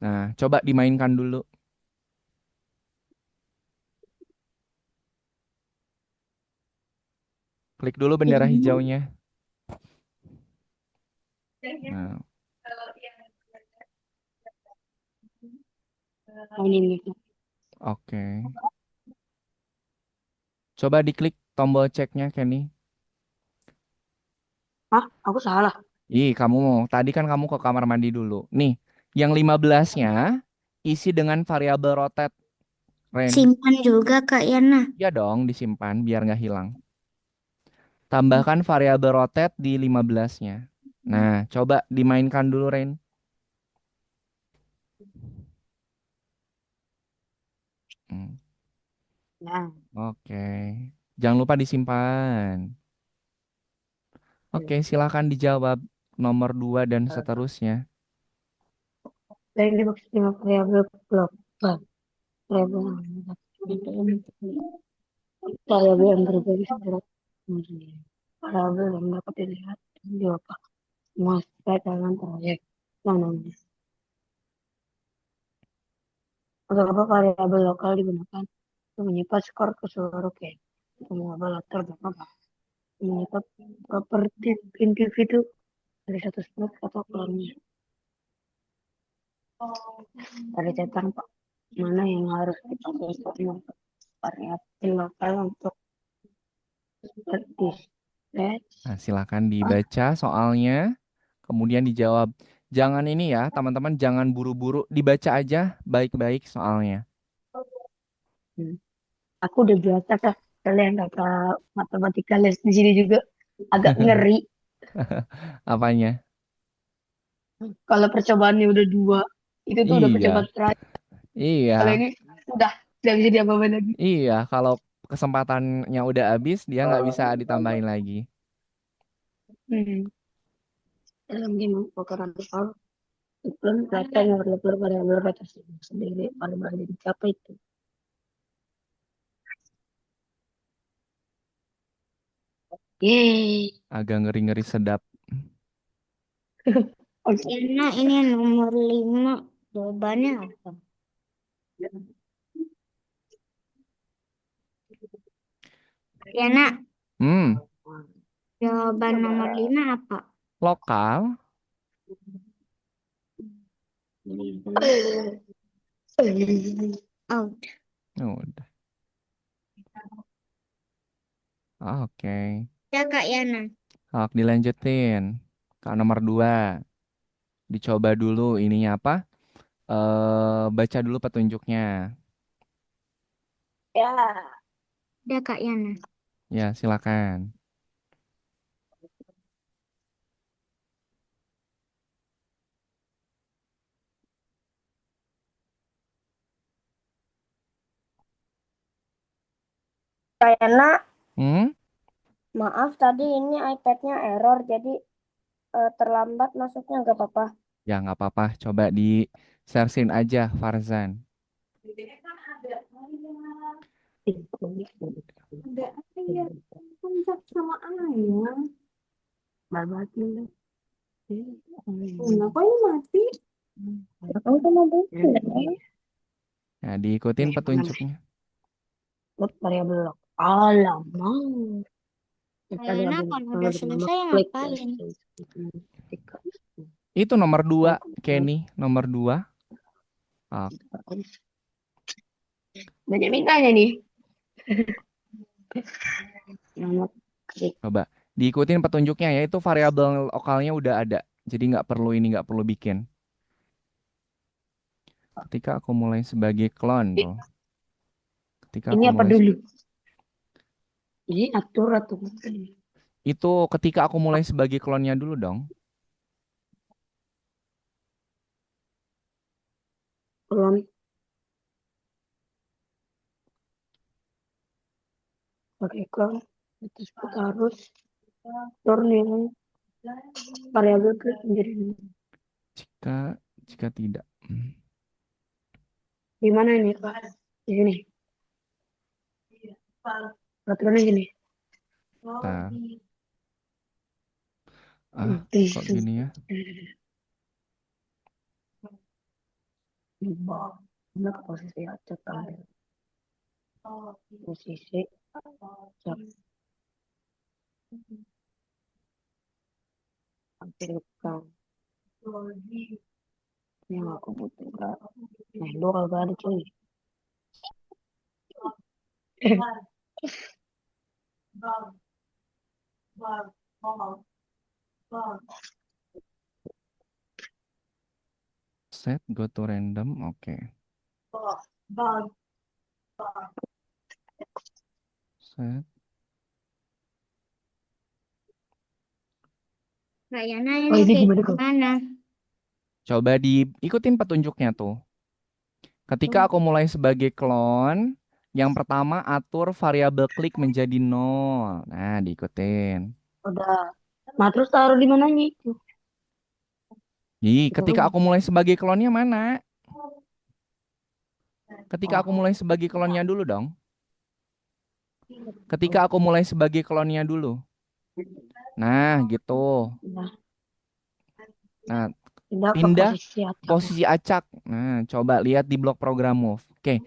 Nah, coba dimainkan dulu. Klik dulu bendera hijaunya. Nah, Ini. oke. Coba diklik tombol ceknya, Kenny. Hah? Aku salah. Ih, tadi kan kamu ke kamar mandi dulu. Nih, yang 15-nya isi dengan variabel rotate, Ren. Simpan juga Kak Yana. Ya dong, disimpan biar nggak hilang. Tambahkan variabel rotate di 15-nya. Nah, coba dimainkan dulu, Ren. Hmm, Nah, oke. Jangan lupa disimpan. Oke, silakan dijawab nomor 2 dan seterusnya. dari dimaksud lima variabel global. Variabel variabel yang berbeda secara variabel yang dapat dilihat di otak sesuai dengan proyek namanya. Untuk apa variabel lokal digunakan untuk menyimpan skor ke seluruh game. Untuk mengubah latar belakang, menyimpan properti individu dari satu spot atau klonnya. Dari catatan Pak, mana yang harus dipakai untuk variabel lokal untuk seperti batch. Nah, silakan dibaca soalnya, kemudian dijawab. Jangan ini ya, teman-teman, jangan buru-buru, dibaca aja baik-baik soalnya. Hmm. Aku udah biasa kak, kalian kata matematika les di sini juga agak ngeri. Apanya? Kalau percobaannya udah dua, itu tuh udah Iya, percobaan terakhir. Kalau iya, ini udah tidak bisa diapa-apain lagi. iya. Kalau kesempatannya udah habis, dia nggak bisa ditambahin lagi. Hmm. Dalam game pokeran soal iklan data yang berlebar pada batas sendiri paling banyak dicapai itu. Yeay. Agak ngeri-ngeri sedap. Oke. Yana ini nomor 5. Jawabannya apa? Yana, Hmm, jawaban nomor 5 apa? lokal. Oh, Oh, udah. Oke. ya Kak Yana. Oke, dilanjutin. Ke nomor 2. Dicoba dulu ininya apa? Baca dulu petunjuknya. Ya, Ya Kak Yana. Ya, silakan. Kayaknya Hmm? maaf tadi ini iPad-nya error jadi terlambat masuknya nggak apa-apa. Ya, nggak apa-apa. Coba di sharein aja, Farzan. Ada ayah, kontak sama ayah. Mati. Kenapa ini mati? Kamu sama bunda. Nah, diikutin petunjuknya. Buat variabel log. Alamak. Kak Tadi Yana ada kan kalau udah bernama selesai klik ya. ngapain? Itu nomor 2, Kenny. Nomor 2. Banyak mintanya nih. Nama klik. Coba diikutin petunjuknya ya. Itu variabel lokalnya udah ada. Jadi nggak perlu bikin. Ketika aku mulai sebagai klon tuh. Ketika Ini aku apa mulai dulu? Ini atur atau bukan? itu ketika aku mulai sebagai klonnya dulu dong. Klon pakai klon. Terus kita harus turun yang variabel klik menjadi nol. Jika jika tidak. Di mana ini Pak? Di sini. Peraturannya gini. Bentar. Kok Please. gini ya? Di bawah. Ini ke posisi acak tampil. Posisi acak tampilkan. Yang aku butuhkan. Nah, lu kagak ada cuy. Set go to random. Oke. Set. Kayaknya Oh, ini ini kayak gimana kok? gimana? Coba diikutin petunjuknya tuh. Ketika aku mulai sebagai clone, yang pertama atur variabel klik menjadi nol. Nah, diikutin. Udah. Nah, terus taruh di mananya itu? Ih, Itu ketika dulu. aku mulai sebagai klonnya mana? Ketika aku Oh, mulai sebagai klonnya dulu dong. Ketika aku mulai sebagai klonnya dulu. Nah, gitu. nah, Nah, pindah ke pindah posisi acaknya. posisi acak. Nah, coba lihat di blok program move. Oke.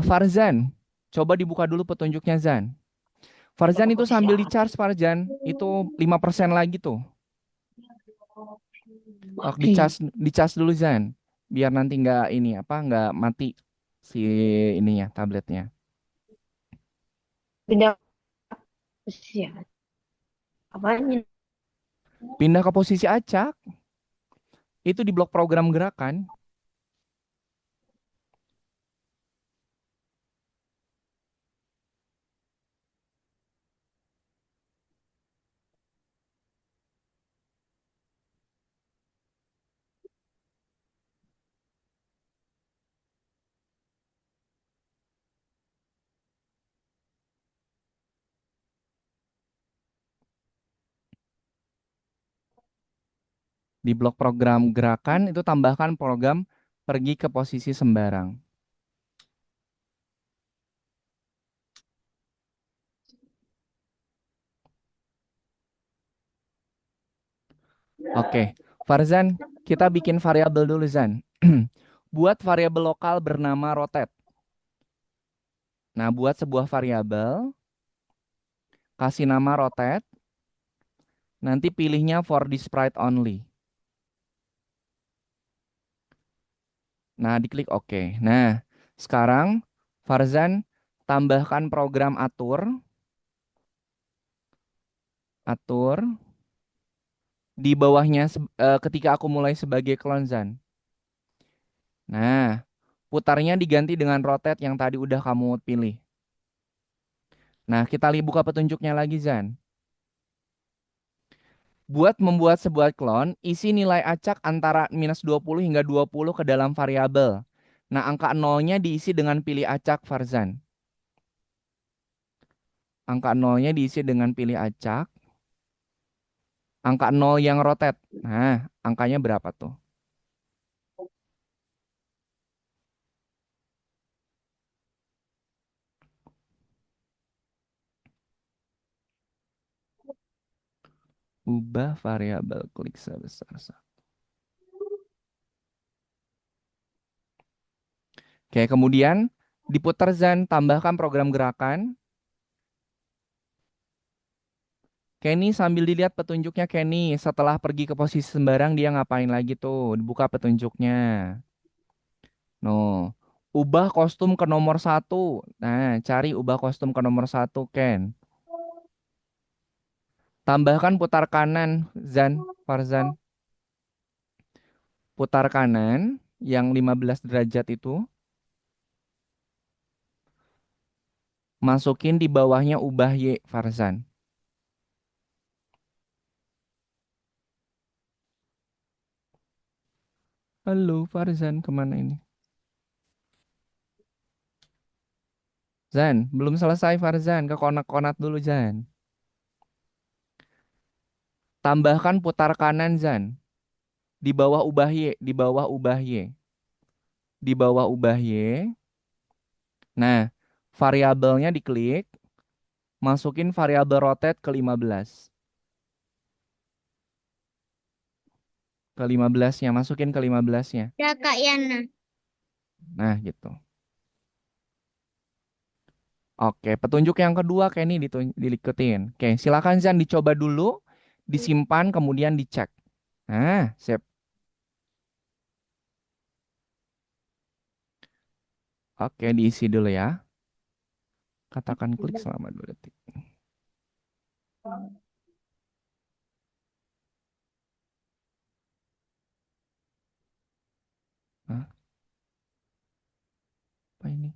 Farzan, coba dibuka dulu petunjuknya Zan. Pindah Farzan ke itu posisi sambil di acak. charge Farzan, itu 5% lagi tuh. Mati. Di charge dulu Zan. Biar nanti nggak ini apa nggak mati si ininya tabletnya. Pindah ke posisi acak. Apanya? Pindah ke posisi acak, itu di blok program gerakan. Di blok program gerakan itu tambahkan program pergi ke posisi sembarang. Oke, Farzan, kita bikin variabel dulu Zan. Buat variabel lokal bernama rotate. Nah, buat sebuah variabel, kasih nama rotate, nanti pilihnya for the sprite only. Nah, diklik OK. Nah, sekarang Farzan tambahkan program atur di bawahnya ketika aku mulai sebagai clone Zan. Nah, putarnya diganti dengan rotate yang tadi udah kamu pilih. Nah, kita buka petunjuknya lagi Zan. Buat membuat sebuah clone, isi nilai acak antara -20 hingga 20 ke dalam variabel. Nah, angka nolnya diisi dengan pilih acak Farzan. Angka nolnya diisi dengan pilih acak. Angka nol yang rotate. Nah, angkanya berapa tuh? Ubah variabel klik sebesar satu. Oke, kemudian diputar Zan, tambahkan program gerakan. Kenny sambil dilihat petunjuknya Kenny. Setelah pergi ke posisi sembarang dia ngapain lagi tuh? Dibuka petunjuknya. No. Ubah kostum ke nomor satu. Nah, cari ubah kostum ke nomor satu, Ken. Tambahkan putar kanan, Zan, Farzan. Putar kanan yang 15 derajat itu. Masukin di bawahnya ubah Y, Farzan. Halo, Farzan, kemana ini? Zan, belum selesai Farzan. Ke konat-konat dulu, Zan. Tambahkan putar kanan, Zan. Di bawah ubah Y. Di bawah ubah Y. Di bawah ubah Y. Nah, variabelnya diklik. Masukin variabel rotate ke 15. Ke 15-nya. Masukin ke 15-nya. Udah Kak Yana. Nah, gitu. Oke, petunjuk yang kedua kayak ini diikutin. Oke, silakan Zan dicoba dulu, disimpan, kemudian dicek. Nah, sip. Oke, diisi dulu ya. Katakan klik selama 2 detik. Hah, apa ini?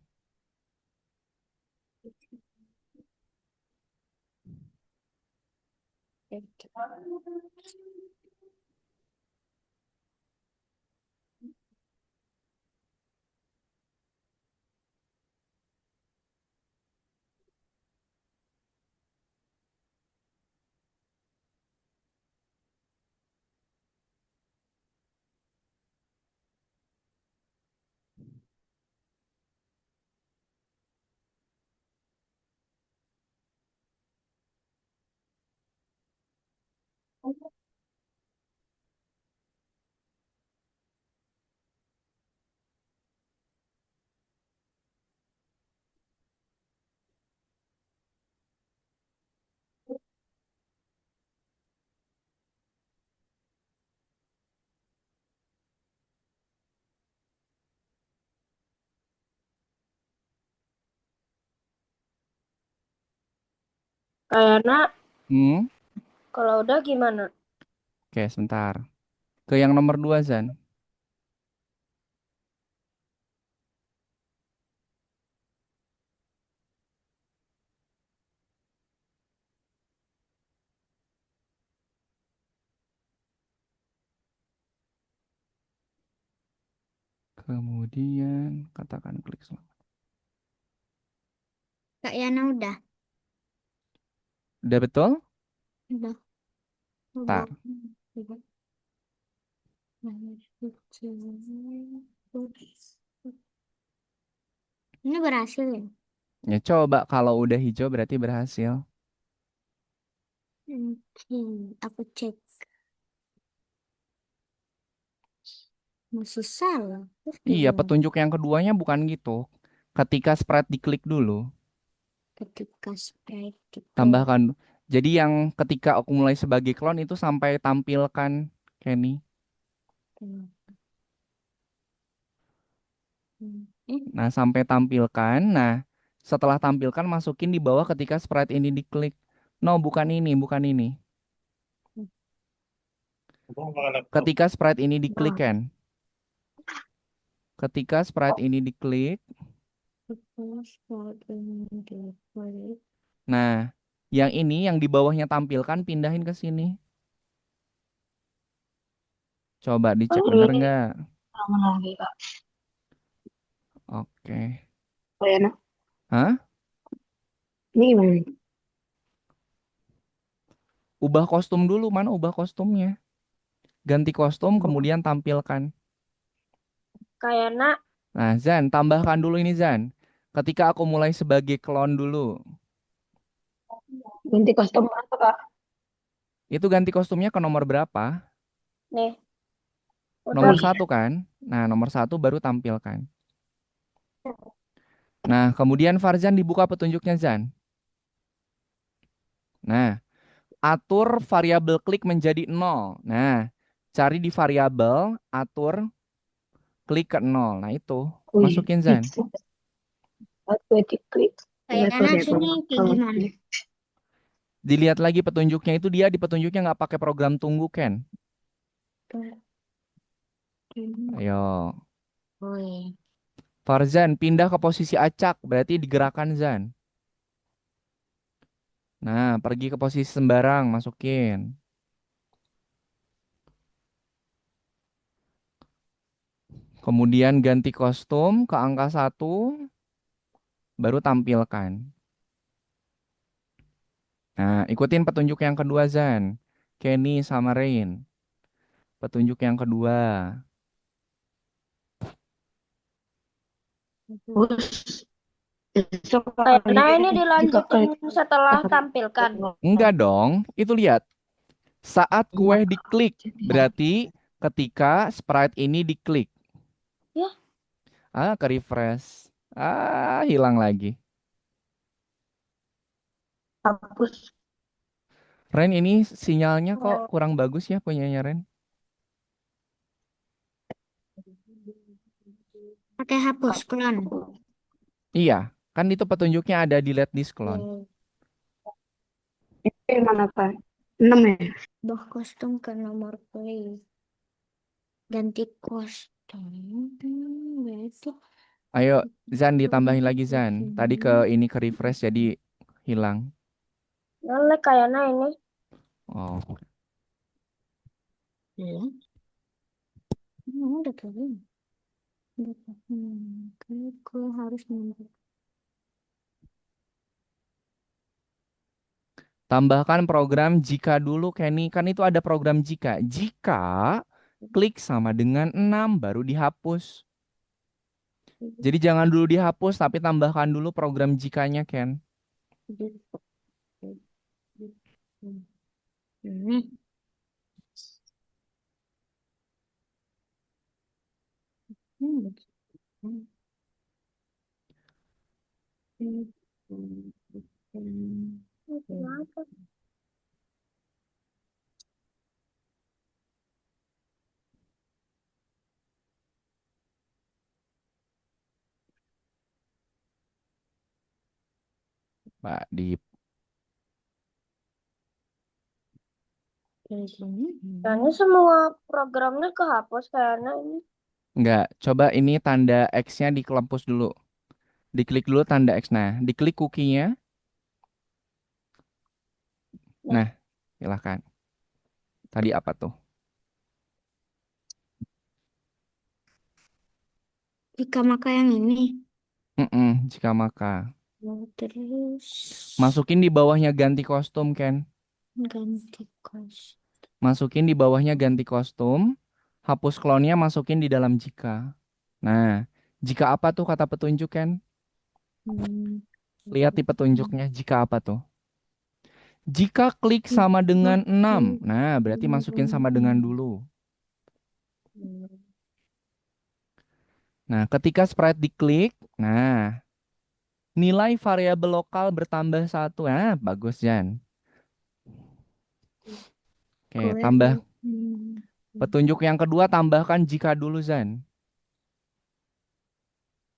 Kayaknya Hmm, kalau udah gimana? oke, sebentar. Ke yang nomor 2, Zan. Kemudian katakan klik selama. Kak Yana udah. Udah betul? Udah. Udah. Ntar. Udah. Ini berhasil ya? Ya coba kalau udah hijau berarti berhasil. Oke, aku cek. Masih salah. Terus Iya, gimana? petunjuk yang keduanya bukan gitu. Ketika spread diklik dulu, Ketika sprite diklik. tambahkan. Jadi yang ketika aku mulai sebagai clone itu sampai tampilkan Kenny. Eh, Nah, sampai tampilkan. Nah, setelah tampilkan masukin di bawah ketika sprite ini diklik. No, bukan ini, bukan ini. Ketika sprite ini diklik kan. Ketika sprite ini diklik, ketika sprite ini diklik. nah, yang ini yang di bawahnya tampilkan pindahin ke sini. Coba dicek Kalau bener ini nggak? sama lagi kak. Oke. Kayaknya Hah? ini gimana nih? Ubah kostum dulu, mana ubah kostumnya? Ganti kostum, kemudian tampilkan. Kayaknya Nah, Zan, tambahkan dulu ini, Zan. Ketika aku mulai sebagai clone dulu, Ganti custom apa kak? itu ganti kostumnya ke nomor berapa? nih Oh udah Nomor iya. 1 kan? Nah, nomor 1 baru tampilkan. Nah, kemudian Farzan dibuka petunjuknya, Zan. Nah, atur variabel klik menjadi 0. Nah, cari di variabel, atur klik ke 0. Nah, itu. Wih, Masukin, Zan. it's automatically Kak letter Yana ya sini kayak kalau gimana? Dilihat lagi petunjuknya itu dia di petunjuknya nggak pakai program tunggu, Ken. Ayo. Woi. Farzan, pindah ke posisi acak. Berarti digerakkan, Zan. Nah, pergi ke posisi sembarang. Masukin. Kemudian ganti kostum ke angka 1. baru tampilkan. Nah, ikutin petunjuk yang kedua, Zan. Kenny sama Rain. Petunjuk yang kedua. Terus besok Karena kalian ini jika dilanjutin kalian setelah tampilkan. Enggak dong, itu lihat. Saat kue maka diklik, jadi berarti ketika sprite ini diklik. Ya, Ke refresh. Hilang lagi. hapus. Ren, ini sinyalnya kok oh, kurang bagus ya punyanya Ren? Pakai hapus clone. Iya, kan itu petunjuknya ada di let this clone. Hmm. Ini mana Pak? 6 ya? Ubah kostum ke nomor play. Ganti kostum. Berarti Ayo, Zan ditambahin lagi Zan. Tadi ini ke refresh jadi hilang. jelek kayaknya ini. Oh, ya. Udah tuh. Udah tuh. Gue harus nunggu. tambahkan program jika dulu Kenny. Kan itu ada program jika. Jika klik sama dengan 6 baru dihapus. Jadi jangan dulu dihapus tapi tambahkan dulu program jikanya Ken. Ini. Kenapa? Mbak di Kayaknya semua programnya kehapus kayaknya ini. Enggak, coba ini tanda X-nya dikelepus dulu. Diklik dulu tanda X. Nah, diklik cookie-nya. Nah, Nah, silahkan. Tadi apa tuh? Jika maka yang ini. Jika maka. Terus Masukin di bawahnya ganti kostum, Ken. ganti kostum. Masukin di bawahnya ganti kostum. Hapus klonnya masukin di dalam jika. Nah, jika apa tuh kata petunjuk, Ken? Lihat di petunjuknya, jika apa tuh? Jika klik sama dengan 6. Nah, berarti masukin sama dengan dulu. Nah, ketika sprite diklik, nah, nilai variabel lokal bertambah 1. Nah, bagus, Jan. Oke, Gue tambah petunjuk yang kedua, tambahkan jika dulu, Zan.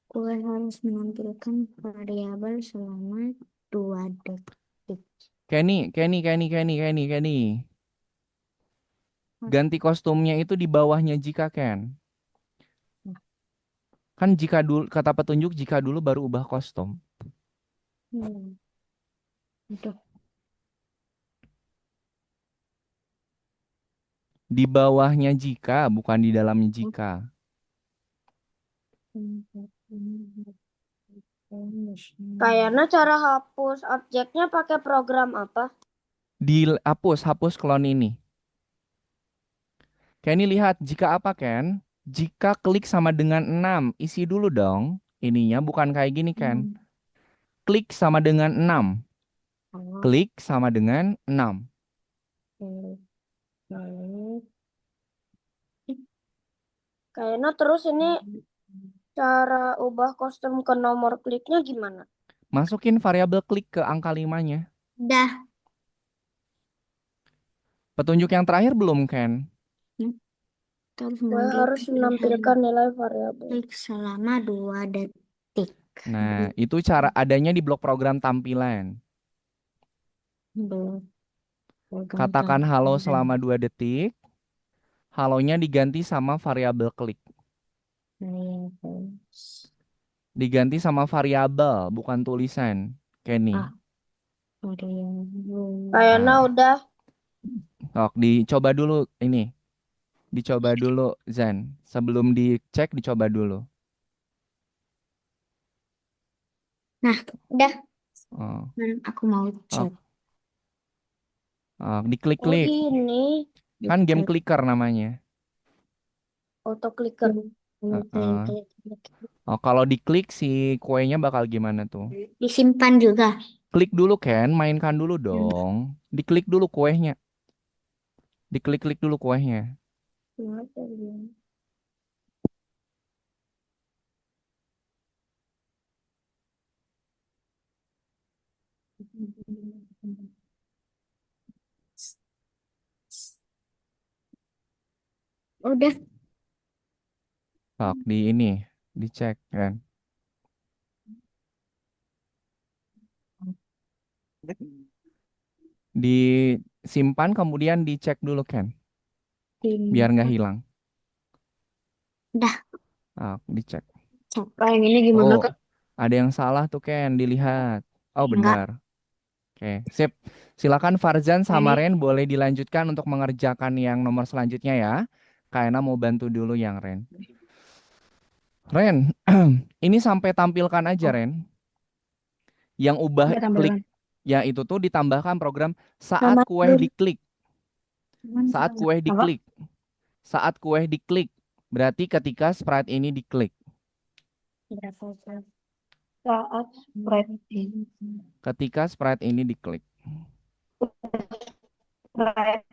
gue harus menampilkan variabel selama 2 detik. Kenny, Kenny, Kenny, Kenny, Kenny, Kenny. Ganti kostumnya itu di bawahnya jika, Ken. Kan jika dulu, kata petunjuk jika dulu baru ubah kostum. Udah. Di bawahnya jika, bukan di dalamnya jika. kayaknya cara hapus objeknya pakai program apa? Dihapus, hapus klon ini. Kenny lihat, jika apa, Ken? Jika klik sama dengan 6, isi dulu dong. Ininya bukan kayak gini, Ken. Klik sama dengan 6. Klik sama dengan 6. Kayaknya terus ini cara ubah kostum ke nomor kliknya gimana? Masukin variabel klik ke angka 5-nya. Dah. Petunjuk yang terakhir belum, Ken? Terus Gue harus menampilkan nilai variabel. klik selama 2 detik. Nah, itu cara adanya di blok program tampilan. Katakan halo selama 2 detik. Halonya diganti sama variabel klik. Diganti sama variabel, bukan tulisan. Kenny. Kayaknya Nah, udah. dicoba dulu ini. Dicoba dulu, Zan. Sebelum dicek, dicoba dulu. Nah, udah. Oh, Sekarang aku mau oh, cek. oh, Oh diklik-klik. ini Kan game Dicek. clicker namanya. auto clicker. Heeh. Oh, kalau diklik si kuenya bakal gimana tuh? Disimpan juga. Klik dulu Ken, mainkan dulu dong. Diklik dulu kuenya. Diklik-klik dulu kuenya. Udah. Tak, di ini, dicek kan. Disimpan kemudian dicek dulu Ken, biar nggak Simpan. hilang. Udah. Tak, dicek. Cek. Kak, yang ini gimana Oh, Kak? ada yang salah tuh Ken, dilihat. Oh, Enggak. benar. Oke, sip. Silakan Farzan Nah, sama ini Ren boleh dilanjutkan untuk mengerjakan yang nomor selanjutnya ya. Karena mau bantu dulu yang Ren. Ren, ini sampai tampilkan aja oh, Ren. Yang ubah udah klik, tampilkan. yang itu tuh ditambahkan program saat Nama kue dulu. diklik. Saat kue Apa? diklik. Saat kue diklik. Berarti ketika sprite ini diklik. Berapa jam? Saat sprite ini. Ketika sprite ini diklik. Sprite.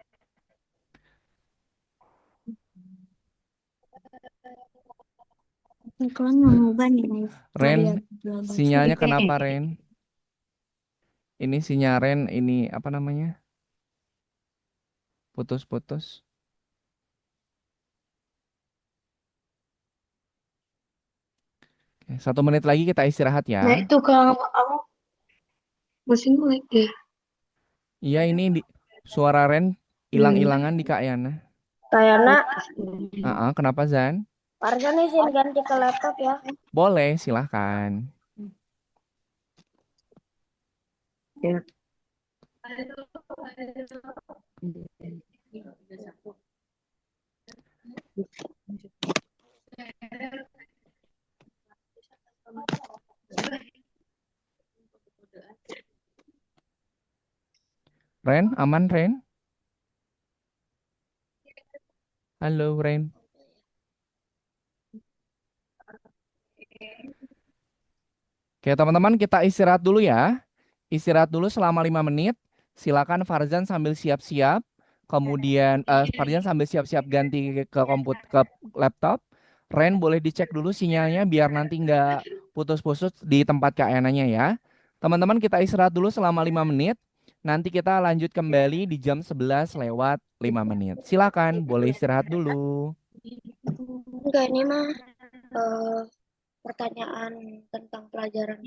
Kalian mau ngubah nilai Ren, variabel saya. sinyalnya kenapa Ini. Ren? Ini sinyal Ren, ini apa namanya? Putus-putus. Oke, 1 menit lagi kita istirahat Nah ya. itu Kak, aku mesin lag ya. Iya ini suara Ren Hmm. hilang-hilangan di Kak Yana. Kayaknya Kenapa Zan? Tarzan izin ganti ke laptop ya. Boleh, silahkan. Ya. Ren, aman Ren? Halo Ren. Oke teman-teman kita istirahat dulu ya. Istirahat dulu selama 5 menit. Silakan Farzan sambil siap-siap. Kemudian Farzan sambil siap-siap ganti ke ke laptop. Ren boleh dicek dulu sinyalnya biar nanti nggak putus-putus di tempat Kak Enanya ya. Teman-teman kita istirahat dulu selama 5 menit. Nanti kita lanjut kembali di jam 11 lewat 5 menit. Silakan boleh istirahat dulu. Enggak, ini mah eh, pertanyaan tentang pelajaran.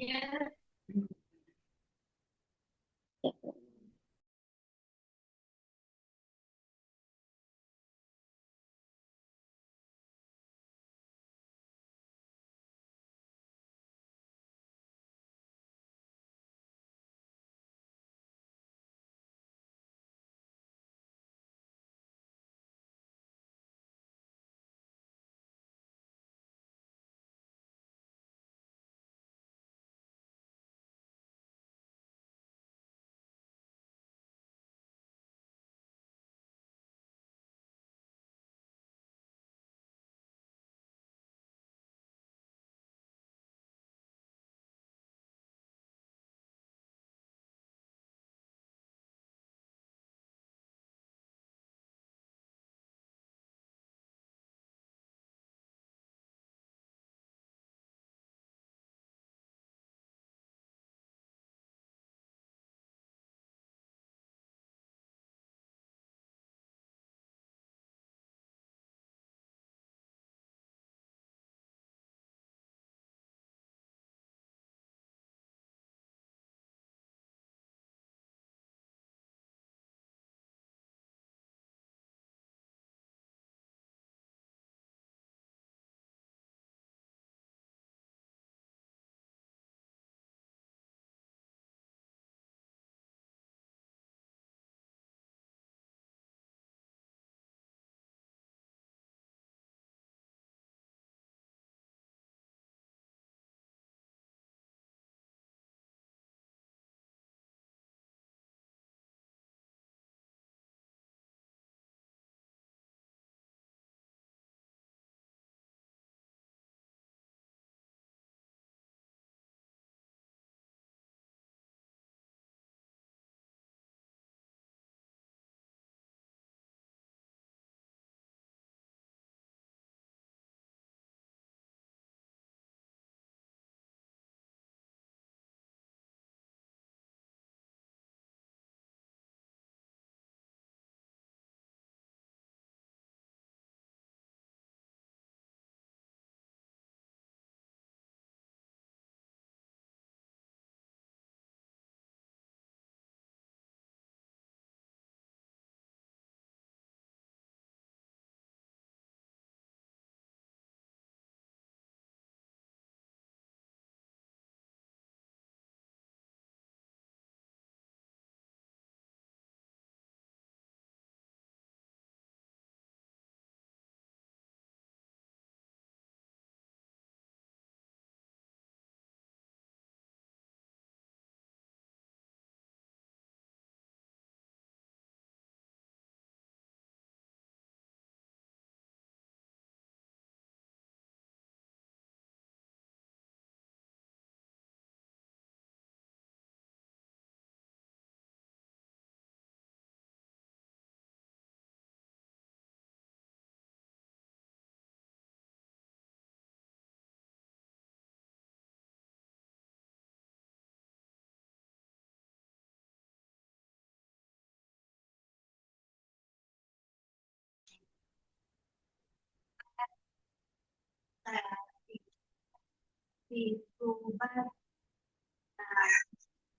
itu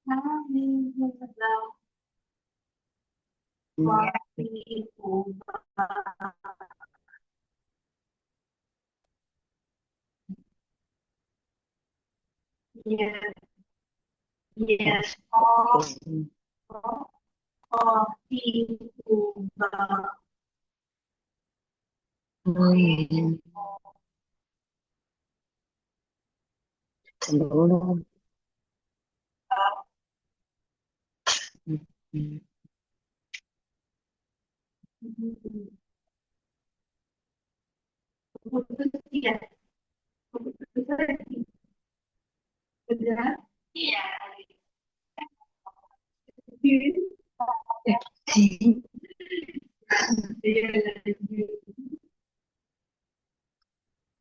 kami waktu itu yes yes oh itu iya iya iya iya itu ya itu ya itu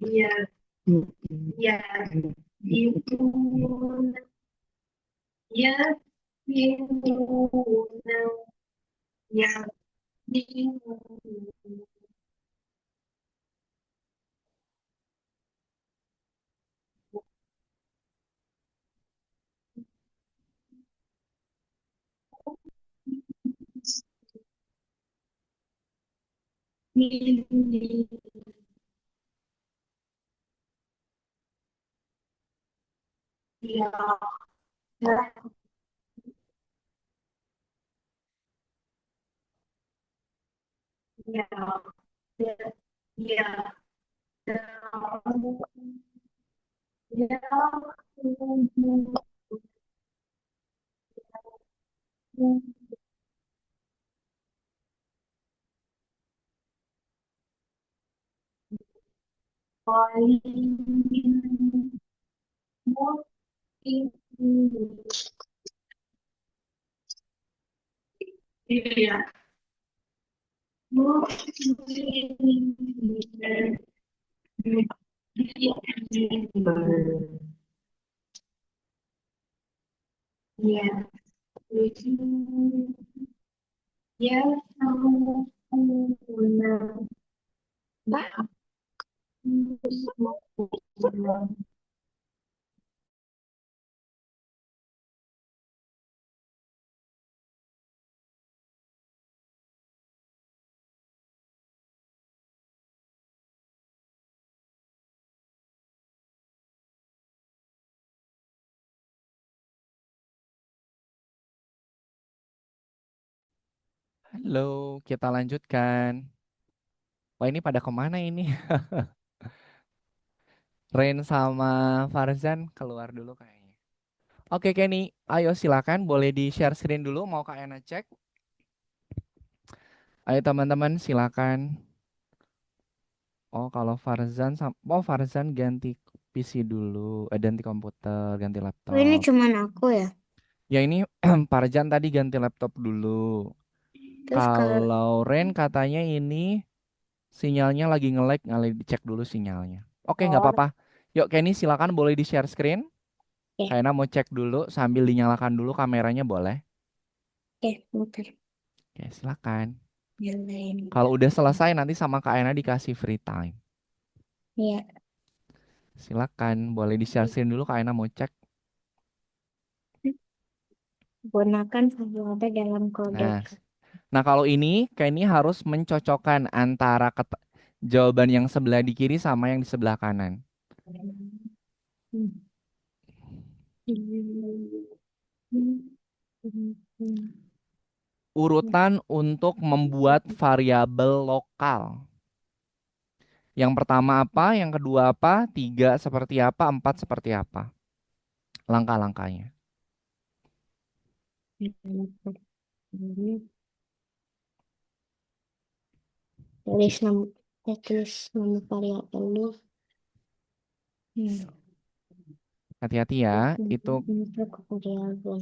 ini ya ya ya ya ya Iya. Iya. Ya, Halo, kita lanjutkan. Wah, ini pada kemana ini? Rain sama Farzan keluar dulu kayaknya. Oke, Kenny. Ayo silakan boleh di-share screen dulu. Mau Kak Ena cek? Ayo teman-teman silakan. Oh, kalau Farzan ganti PC dulu. Ganti komputer, ganti Oh, ini laptop. cuman aku ya. Ya ini Farzan tadi ganti laptop dulu. Terus kalau Kalau Rain katanya ini sinyalnya lagi nge-lag, dicek dulu sinyalnya. Oke, nggak oh, apa-apa. Yuk, Kenny silakan boleh di-share screen. ya, Kayaknya mau cek dulu sambil dinyalakan dulu kameranya boleh. oke, bentar. Oke, silakan. Nyalain. Kalau udah selesai nanti sama Kak Ena dikasih free time. Ya, Silakan, boleh di-share screen dulu Kak Ena mau cek. gunakan variabel dalam kode. Nah, nah kalau ini kayak ini harus mencocokkan antara jawaban yang sebelah di kiri sama yang di sebelah kanan. Urutan untuk membuat variabel lokal. Yang pertama apa, yang kedua apa, tiga seperti apa, empat seperti apa. Langkah-langkahnya. Tulis nama, tulis nama variabel dulu. Hmm. Hati-hati ya, itu Untuk variabel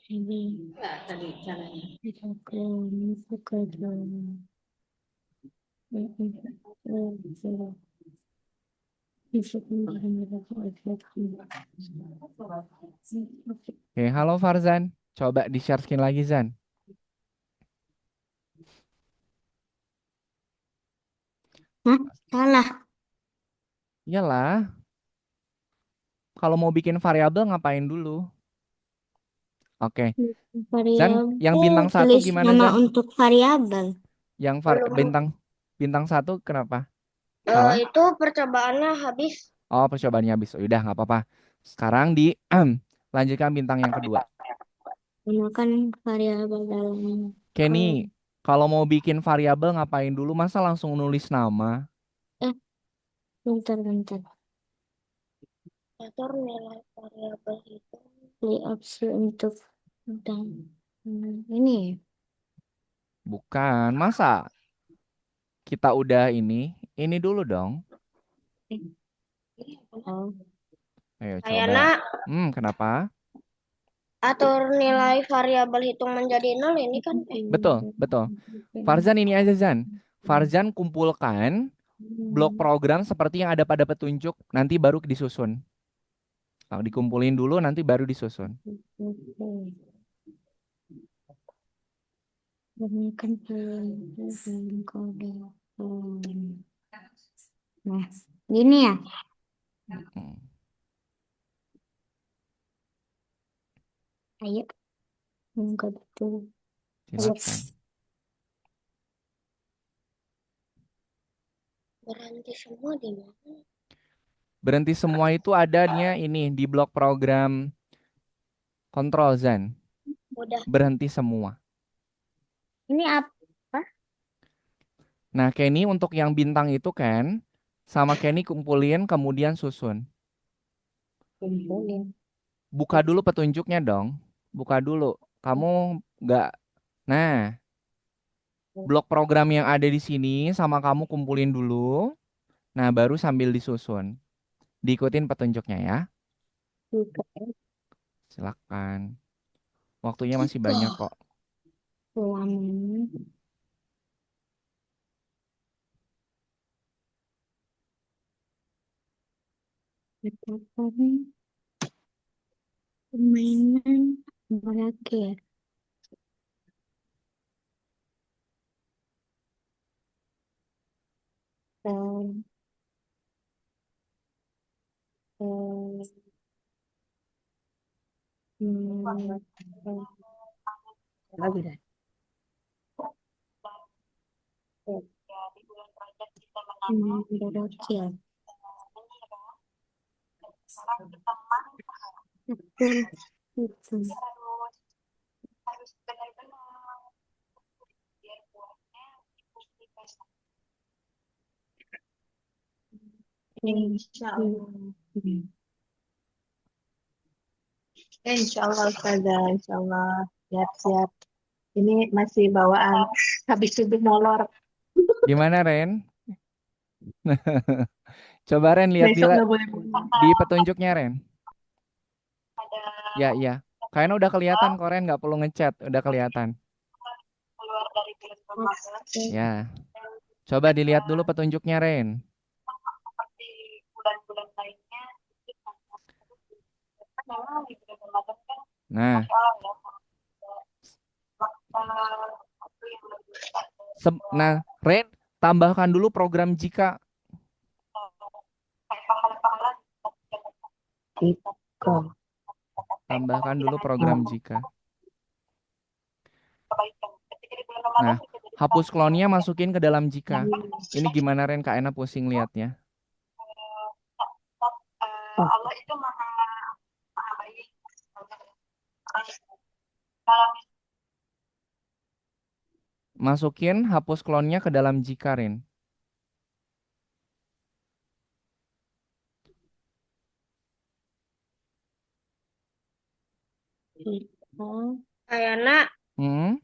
ini itu ke oke, halo Farzan. Coba di-share screen lagi, Zan. Hah? Salah. Iyalah, kalau mau bikin variabel ngapain dulu? Oke. Zan, yang Variabel, bintang satu tulis gimana nama Zan? untuk variabel. Yang Belum. bintang satu kenapa? Salah? Itu percobaannya habis. Oh, percobaannya habis. Oh, udah nggak apa-apa. Sekarang di lanjutkan bintang yang kedua. Gunakan variabel dalam Kenny, kolom. kalau mau bikin variabel ngapain dulu? Masa langsung nulis nama? Eh, bentar. Atur nilai variabel itu. Pilih opsi untuk dan ini. Bukan. Masa kita udah ini dulu dong. Oh, Ayo coba. Ayana, Kenapa? atur nilai variabel hitung menjadi nol ini kan. Betul. Farzan ini aja Zan. Farzan kumpulkan blok program seperti yang ada pada petunjuk, nanti baru disusun. Kalau dikumpulin dulu, nanti baru disusun. Gunakan dalam kode. Nah, gini ya. Hmm, Ayo, enggak betul. Silakan. Berhenti semua di mana? Berhenti semua itu adanya ini di blok program kontrol Zan. Udah. Berhenti semua. Ini apa? Nah, Kenny untuk yang bintang itu kan, sama Kenny kumpulin kemudian susun. Kumpulin. Buka dulu petunjuknya dong. Buka dulu. Kamu nggak. Nah, blok program yang ada di sini sama kamu kumpulin dulu. Nah, baru sambil disusun. Diikutin petunjuknya ya. Buka Silakan. Waktunya masih banyak kok. halaman. Katakan permainan berakhir. Eh, eh, hmm, Lagi dah. berakhir. Betul. Itu. Insya Allah. Insya Allah, Ustazah. Insya Allah. Siap-siap. Ini masih bawaan habis subuh molor. Gimana, Ren? Coba Ren lihat Besok nggak boleh pulang. di petunjuknya, Ren. Ya, iya. Kayaknya udah kelihatan kok, Ren. Nggak perlu ngechat. Udah kelihatan. Ya. Coba dilihat dulu petunjuknya, Ren. Nah, nah, Ren, tambahkan dulu program jika. Gitu. Tambahkan dulu program jika. Nah, hapus klonnya masukin ke dalam jika. Ini gimana, Ren? Kak Ena pusing liatnya. Oh, Masukin hapus klonnya ke dalam jika, Ren. Oh, Ayana, Hmm?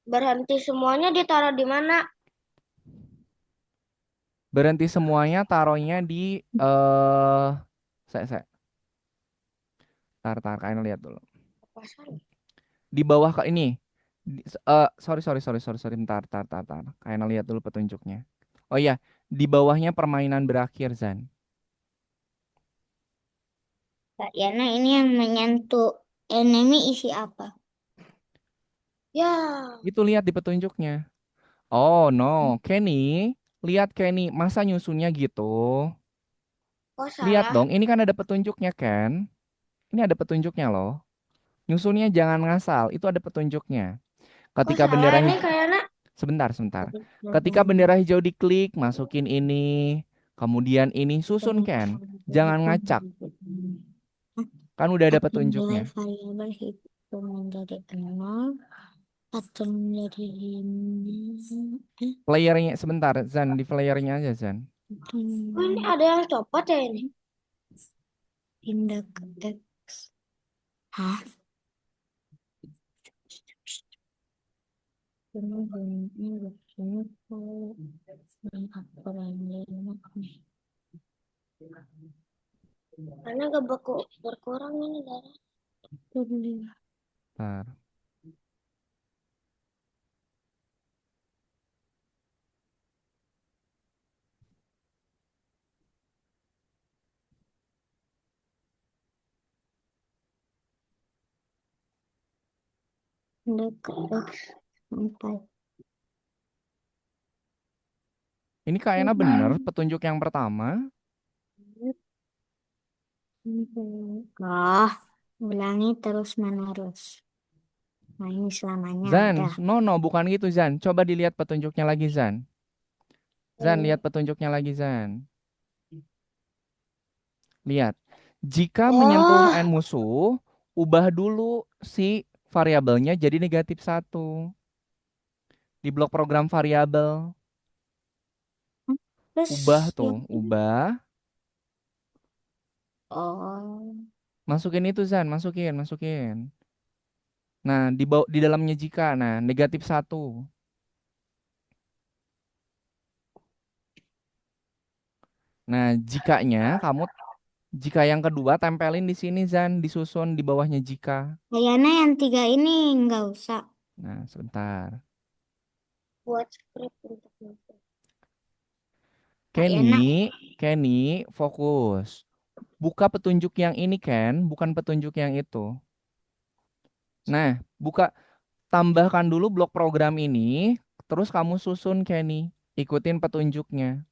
berhenti semuanya ditaruh di mana? Berhenti semuanya, taruhnya di saya. Tar, kalian lihat dulu. Pasar. Di bawah ke ini. Sorry. Bentar. Kalian lihat dulu petunjuknya. Oh iya, di bawahnya permainan berakhir, Zan. Kak Yana ini yang menyentuh enemy isi apa? Ya, Itu lihat di petunjuknya. Oh no, Kenny, lihat Kenny, masa nyusunnya gitu? Kok Lihat salah? dong, ini kan ada petunjuknya kan? Ini ada petunjuknya loh. Nyusunnya jangan ngasal, itu ada petunjuknya. Kok Ketika salah bendera ini hijau, kayaknya? sebentar, sebentar. Ketika bendera hijau diklik, masukin ini, kemudian ini susun kan? Jangan ngacak, kan udah ada Apabila petunjuknya. variabel itu menjadi 0 atau menjadi 5, Playernya sebentar, Zan, di playernya aja Zan. Oh, ini ada yang copot ya ini? pindah ke X. Hah? Cuma bunyinya begini kalau dan akuran 5 nih. Karena gak berkurang ini darah. Itu dia. Bentar. Pindah ke X 4. Ini kayaknya bener petunjuk yang pertama. Oh, ulangi terus menerus. Nah, ini selamanya Zan, ada. no, bukan gitu Zan. Coba dilihat petunjuknya lagi Zan. Zan, lihat petunjuknya lagi Zan. Lihat. Jika menyentuh Oh, N musuh, ubah dulu si variabelnya jadi -1. Di blok program variabel. Ubah Terus tuh, yang ini. ubah. Oh, Masukin itu Zan, masukin. Nah, di dalamnya jika, nah -1. Nah, jika yang kedua tempelin di sini Zan, disusun di bawahnya jika. kayaknya yang 3 ini nggak usah. Nah, sebentar. buat script untuk nanti. Kayaknya Kenny, fokus. Buka petunjuk yang ini Ken, bukan petunjuk yang itu. Nah, tambahkan dulu blok program ini, terus kamu susun Kenny. Ikutin petunjuknya.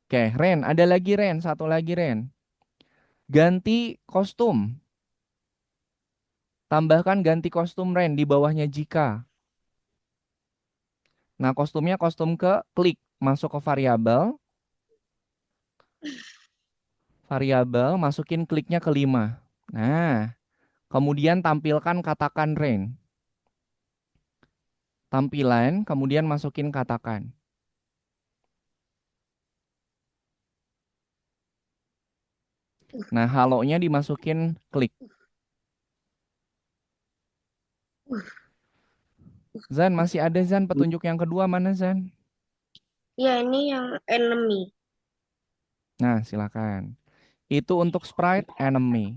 Oke, Ren, ada lagi Ren, satu lagi Ren. Ganti kostum. Tambahkan ganti kostum Ren di bawahnya jika. Nah, kostumnya kostum ke klik, masuk ke variabel, masukin kliknya ke 5. Nah, kemudian tampilkan katakan Ren. Tampilan, kemudian masukin katakan. Nah, halonya dimasukin klik. Zan, masih ada Zan, petunjuk yang kedua mana Zan? Ya, ini yang enemy. Nah, silakan. Itu untuk sprite enemy.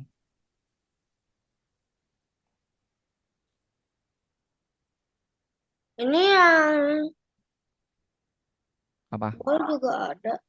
Ini yang Apa? ball juga ada.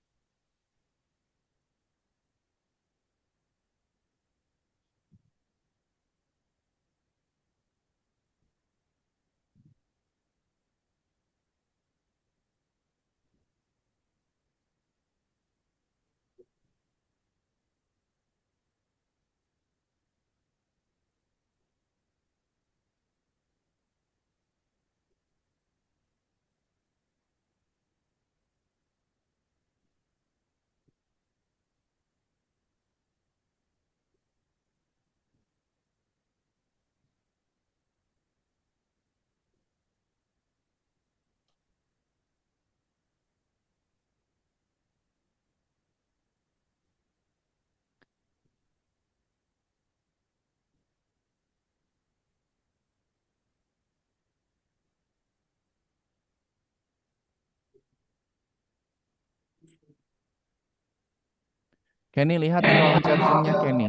Kenny lihat di kolom chat Zoom-nya Kenny.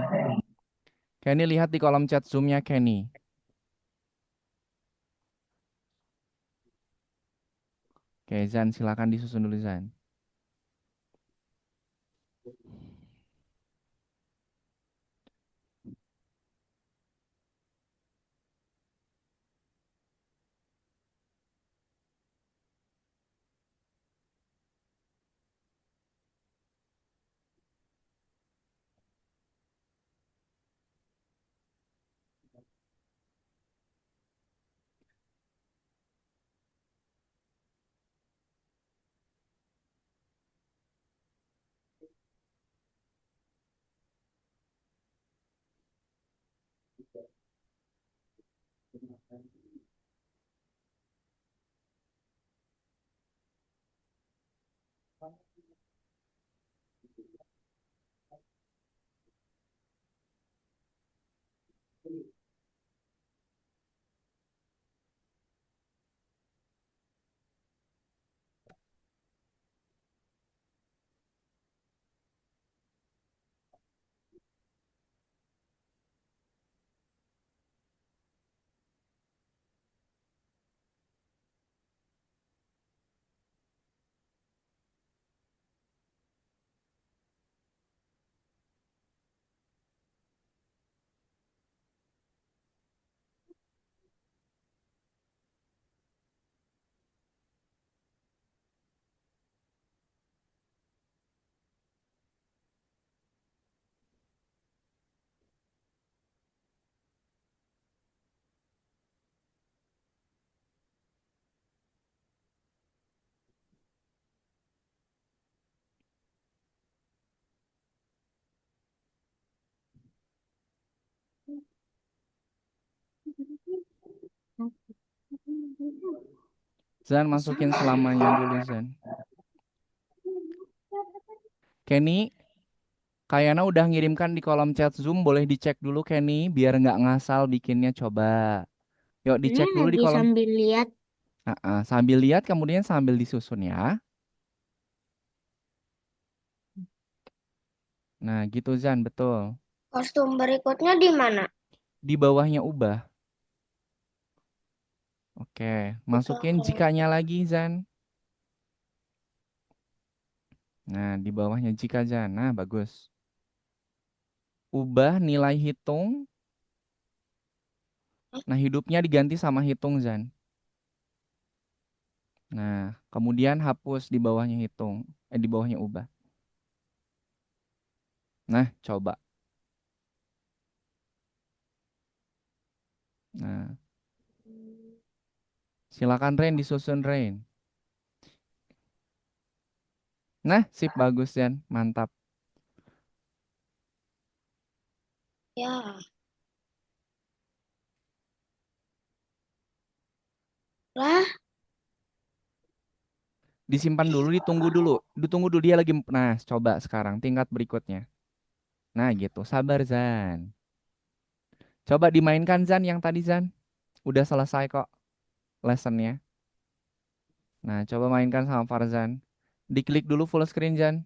Kenny lihat di kolom chat Zoom-nya Kenny. Oke, Zan, silakan disusun dulu Zan. Zan masukin selamanya dulu Zan. Kenny, Kayana udah ngirimkan di kolom chat Zoom, boleh dicek dulu Kenny, biar nggak ngasal bikinnya coba. Yuk Ini dicek dulu di lagi kolom. sambil lihat. Sambil lihat kemudian sambil disusun ya. Nah gitu Zan, betul. Kostum berikutnya di mana? Di bawahnya ubah. Oke, masukin Oke. jikanya lagi Zan. Nah di bawahnya jika Zan, nah bagus. Ubah nilai hitung. Nah hidupnya diganti sama hitung Zan. Nah kemudian hapus di bawahnya hitung. Di bawahnya ubah. Nah coba. Nah silakan Rain disusun Rain. Nah sip bagus Zan, mantap. Ya, lah, Disimpan dulu, ditunggu dulu. Ditunggu dulu dia lagi. Nah, coba sekarang tingkat berikutnya. Nah, gitu. Sabar, Zan. Coba dimainkan Zan yang tadi Zan. Udah selesai kok lessonnya. Nah, coba mainkan sama Farzan. Diklik dulu full screen Zan.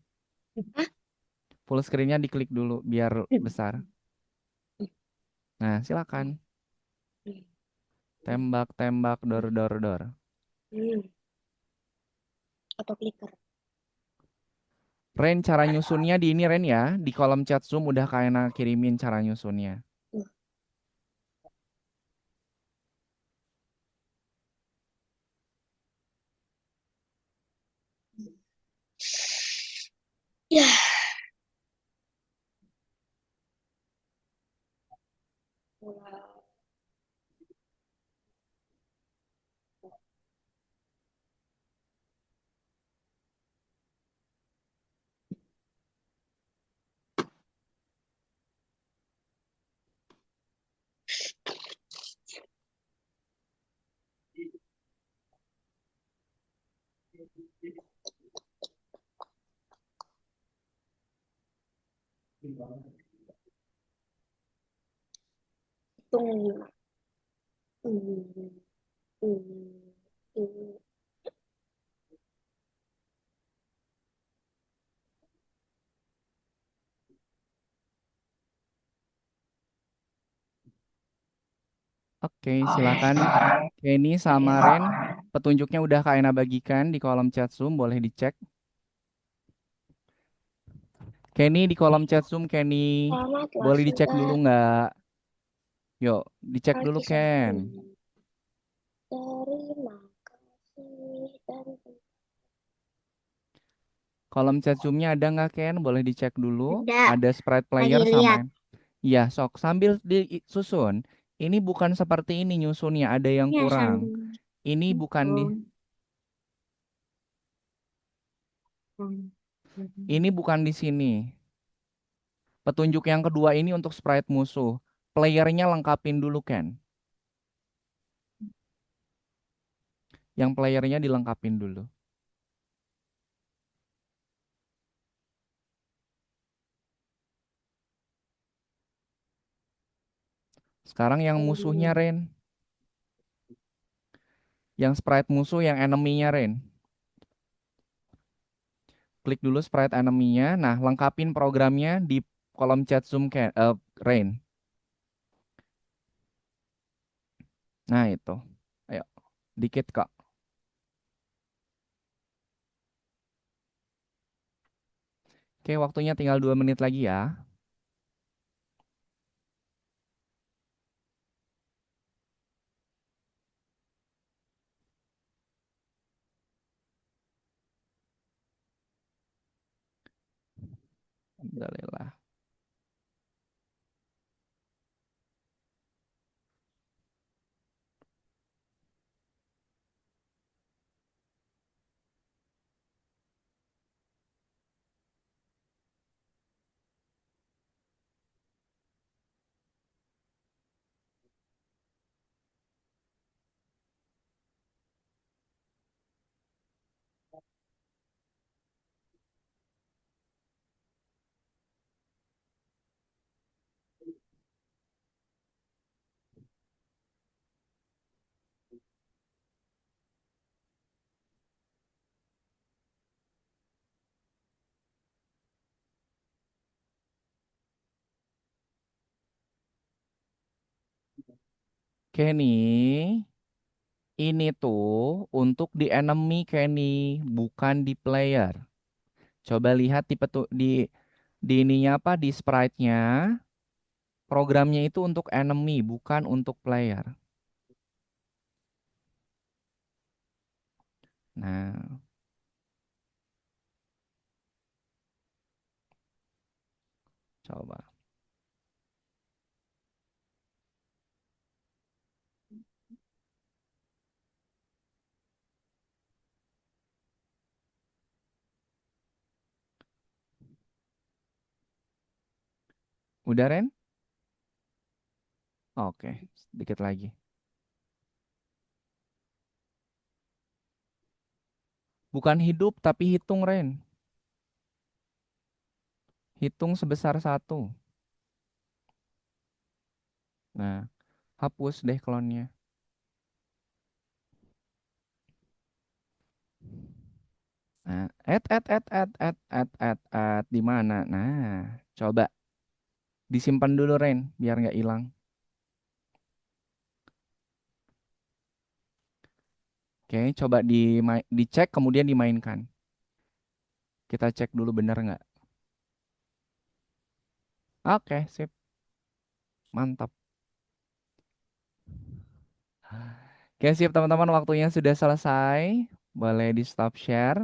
Hah? Full screennya diklik dulu biar besar. Nah, silakan. Tembak, tembak, dor, dor, dor. Hmm, atau clicker. Ren, cara nyusunnya di ini Ren ya. Di kolom chat Zoom udah kayaknya kirimin cara nyusunnya. Hmm. Ya, mulai. Tunggu. Hmm, hmm, hmm. Oke, silakan. Kenny sama Ren. Petunjuknya udah kayaknya bagikan di kolom chat Zoom. Boleh dicek. Kenny di kolom chat Zoom, Kenny. Selamatlah Boleh dicek dulu sudah nggak? Yuk, dicek dulu, pagi Ken. terima kasih dan Kolom chat Zoom-nya ada nggak, Ken? Boleh dicek dulu. Ada. Ada sprite Lagi player sama. lihat. Iya, sok. Sambil disusun. Ini bukan seperti ini nyusunnya. Ada yang Ya, kurang. sambil. Ini bukan di. Ini bukan di sini. Petunjuk yang kedua ini untuk sprite musuh. Playernya lengkapin dulu, Ken. Yang playernya dilengkapin dulu. Sekarang yang musuhnya Ren. Yang sprite musuh, yang enemy-nya Ren. Klik dulu sprite enemy-nya. Nah, lengkapin programnya di kolom chat Zoom Rain. Nah, itu. Ayo, dikit kok. Oke, waktunya tinggal 2 menit lagi ya. Alhamdulillah. Kenny, ini tuh untuk di enemy Kenny, bukan di player. Coba lihat di ininya apa di sprite-nya. Programnya itu untuk enemy, bukan untuk player. Nah, coba. Udah Ren? Oke, sedikit lagi. Bukan hidup, tapi hitung Ren. Hitung sebesar 1. Nah, hapus deh klonnya. Nah, di mana? Nah, coba disimpan dulu Ren, biar nggak hilang. Oke, coba dicek kemudian dimainkan. Kita cek dulu bener nggak? Oke, sip, mantap. Oke, sip teman-teman, waktunya sudah selesai. Boleh di stop share.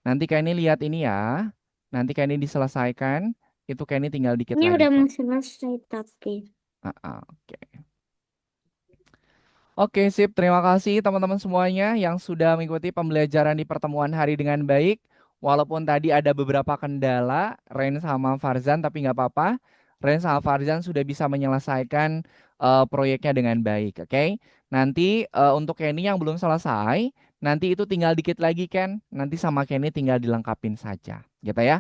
Nanti kayak ini lihat ini ya. Nanti kayak ini diselesaikan. Itu kayak ini tinggal dikit Ini lagi udah kok. mau selesai tapi. Oke. Oke, sip. Terima kasih teman-teman semuanya yang sudah mengikuti pembelajaran di pertemuan hari dengan baik. Walaupun tadi ada beberapa kendala, Ren sama Farzan, tapi nggak apa-apa. Ren sama Farzan sudah bisa menyelesaikan proyeknya dengan baik. Oke, nanti untuk Kenny yang belum selesai, nanti itu tinggal dikit lagi Ken. Nanti sama Kenny tinggal dilengkapin saja, gitu ya.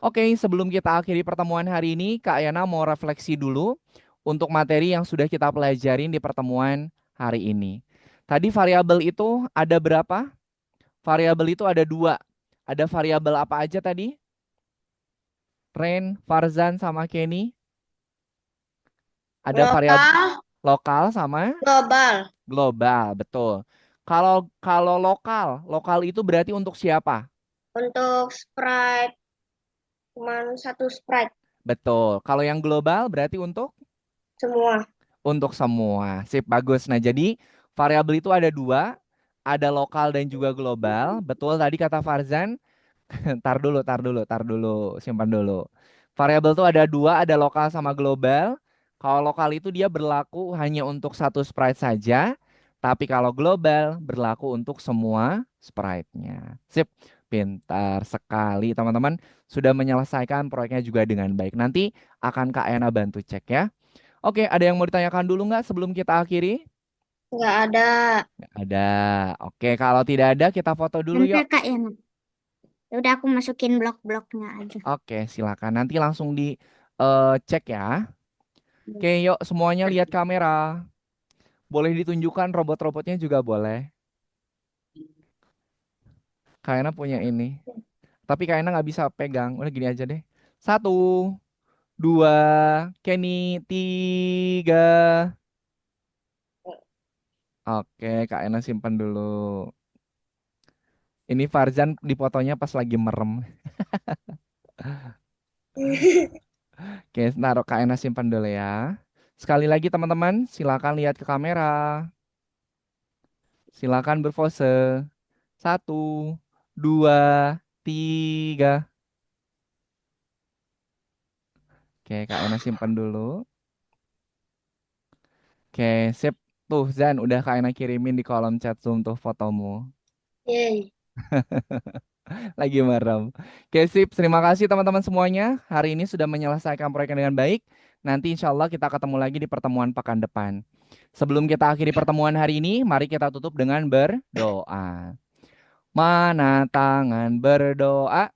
Oke, sebelum kita akhiri pertemuan hari ini, Kak Yana mau refleksi dulu untuk materi yang sudah kita pelajarin di pertemuan hari ini. Tadi variabel itu ada berapa? Variabel itu ada 2. Ada variabel apa aja tadi? Ren, Farzan, sama Kenny. Ada variabel Lokal, lokal sama global. global, betul. Kalau kalau lokal, lokal itu berarti untuk siapa? Untuk sprite, cuma satu sprite Betul. Kalau yang global berarti semua. untuk semua. Sip, bagus. Nah, jadi variabel itu ada 2, ada lokal dan juga global. Betul tadi kata Farzan. Tar dulu, simpan dulu. Variabel tuh ada 2, ada lokal sama global. Kalau lokal itu dia berlaku hanya untuk satu sprite saja, tapi kalau global berlaku untuk semua sprite-nya. Sip, pintar sekali teman-teman. Sudah menyelesaikan proyeknya juga dengan baik. Nanti akan Kak Ena bantu cek ya. Oke, ada yang mau ditanyakan dulu nggak sebelum kita akhiri? Nggak ada. Nggak ada. Oke, kalau tidak ada kita foto dulu Nanti yuk. Kak ya. Ya udah aku masukin blok-bloknya aja. Oke, silakan. Nanti langsung di cek ya. Oke, yuk semuanya lihat kamera. Boleh ditunjukkan robot-robotnya juga boleh. Kayaknya punya ini. Tapi kayaknya nggak bisa pegang. Udah gini aja deh. Satu, dua, Kenny, tiga. Oke, Kak Ena simpan dulu. Ini Farzan di fotonya pas lagi merem. Oke, naruh Kak Ena simpan dulu ya. Sekali lagi teman-teman, silakan lihat ke kamera. Silakan berpose. Satu, dua, tiga. Oke, Kak Ena simpan dulu. Oke, sip. Tuh, Zan, udah Kak Ena kirimin di kolom chat Zoom tuh fotomu. Yeay. Lagi merem. Oke, sip. Terima kasih teman-teman semuanya. Hari ini sudah menyelesaikan proyeknya dengan baik. Nanti insya Allah kita ketemu lagi di pertemuan pekan depan. Sebelum kita akhiri pertemuan hari ini, mari kita tutup dengan berdoa. Mana tangan berdoa?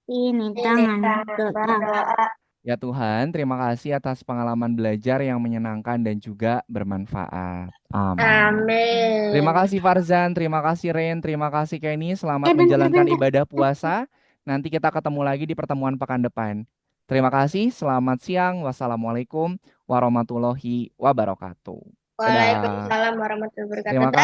Ini Ini tangan kan doa. berdoa. Ya Tuhan, terima kasih atas pengalaman belajar yang menyenangkan dan juga bermanfaat. Amin. Terima Amin. kasih Farzan, terima kasih Ren, terima kasih Kenny. Selamat Bentar, menjalankan bentar. ibadah puasa. Nanti kita ketemu lagi di pertemuan pekan depan. Terima kasih, selamat siang. Wassalamualaikum warahmatullahi wabarakatuh. Dadah. Waalaikumsalam warahmatullahi wabarakatuh. Terima kasih.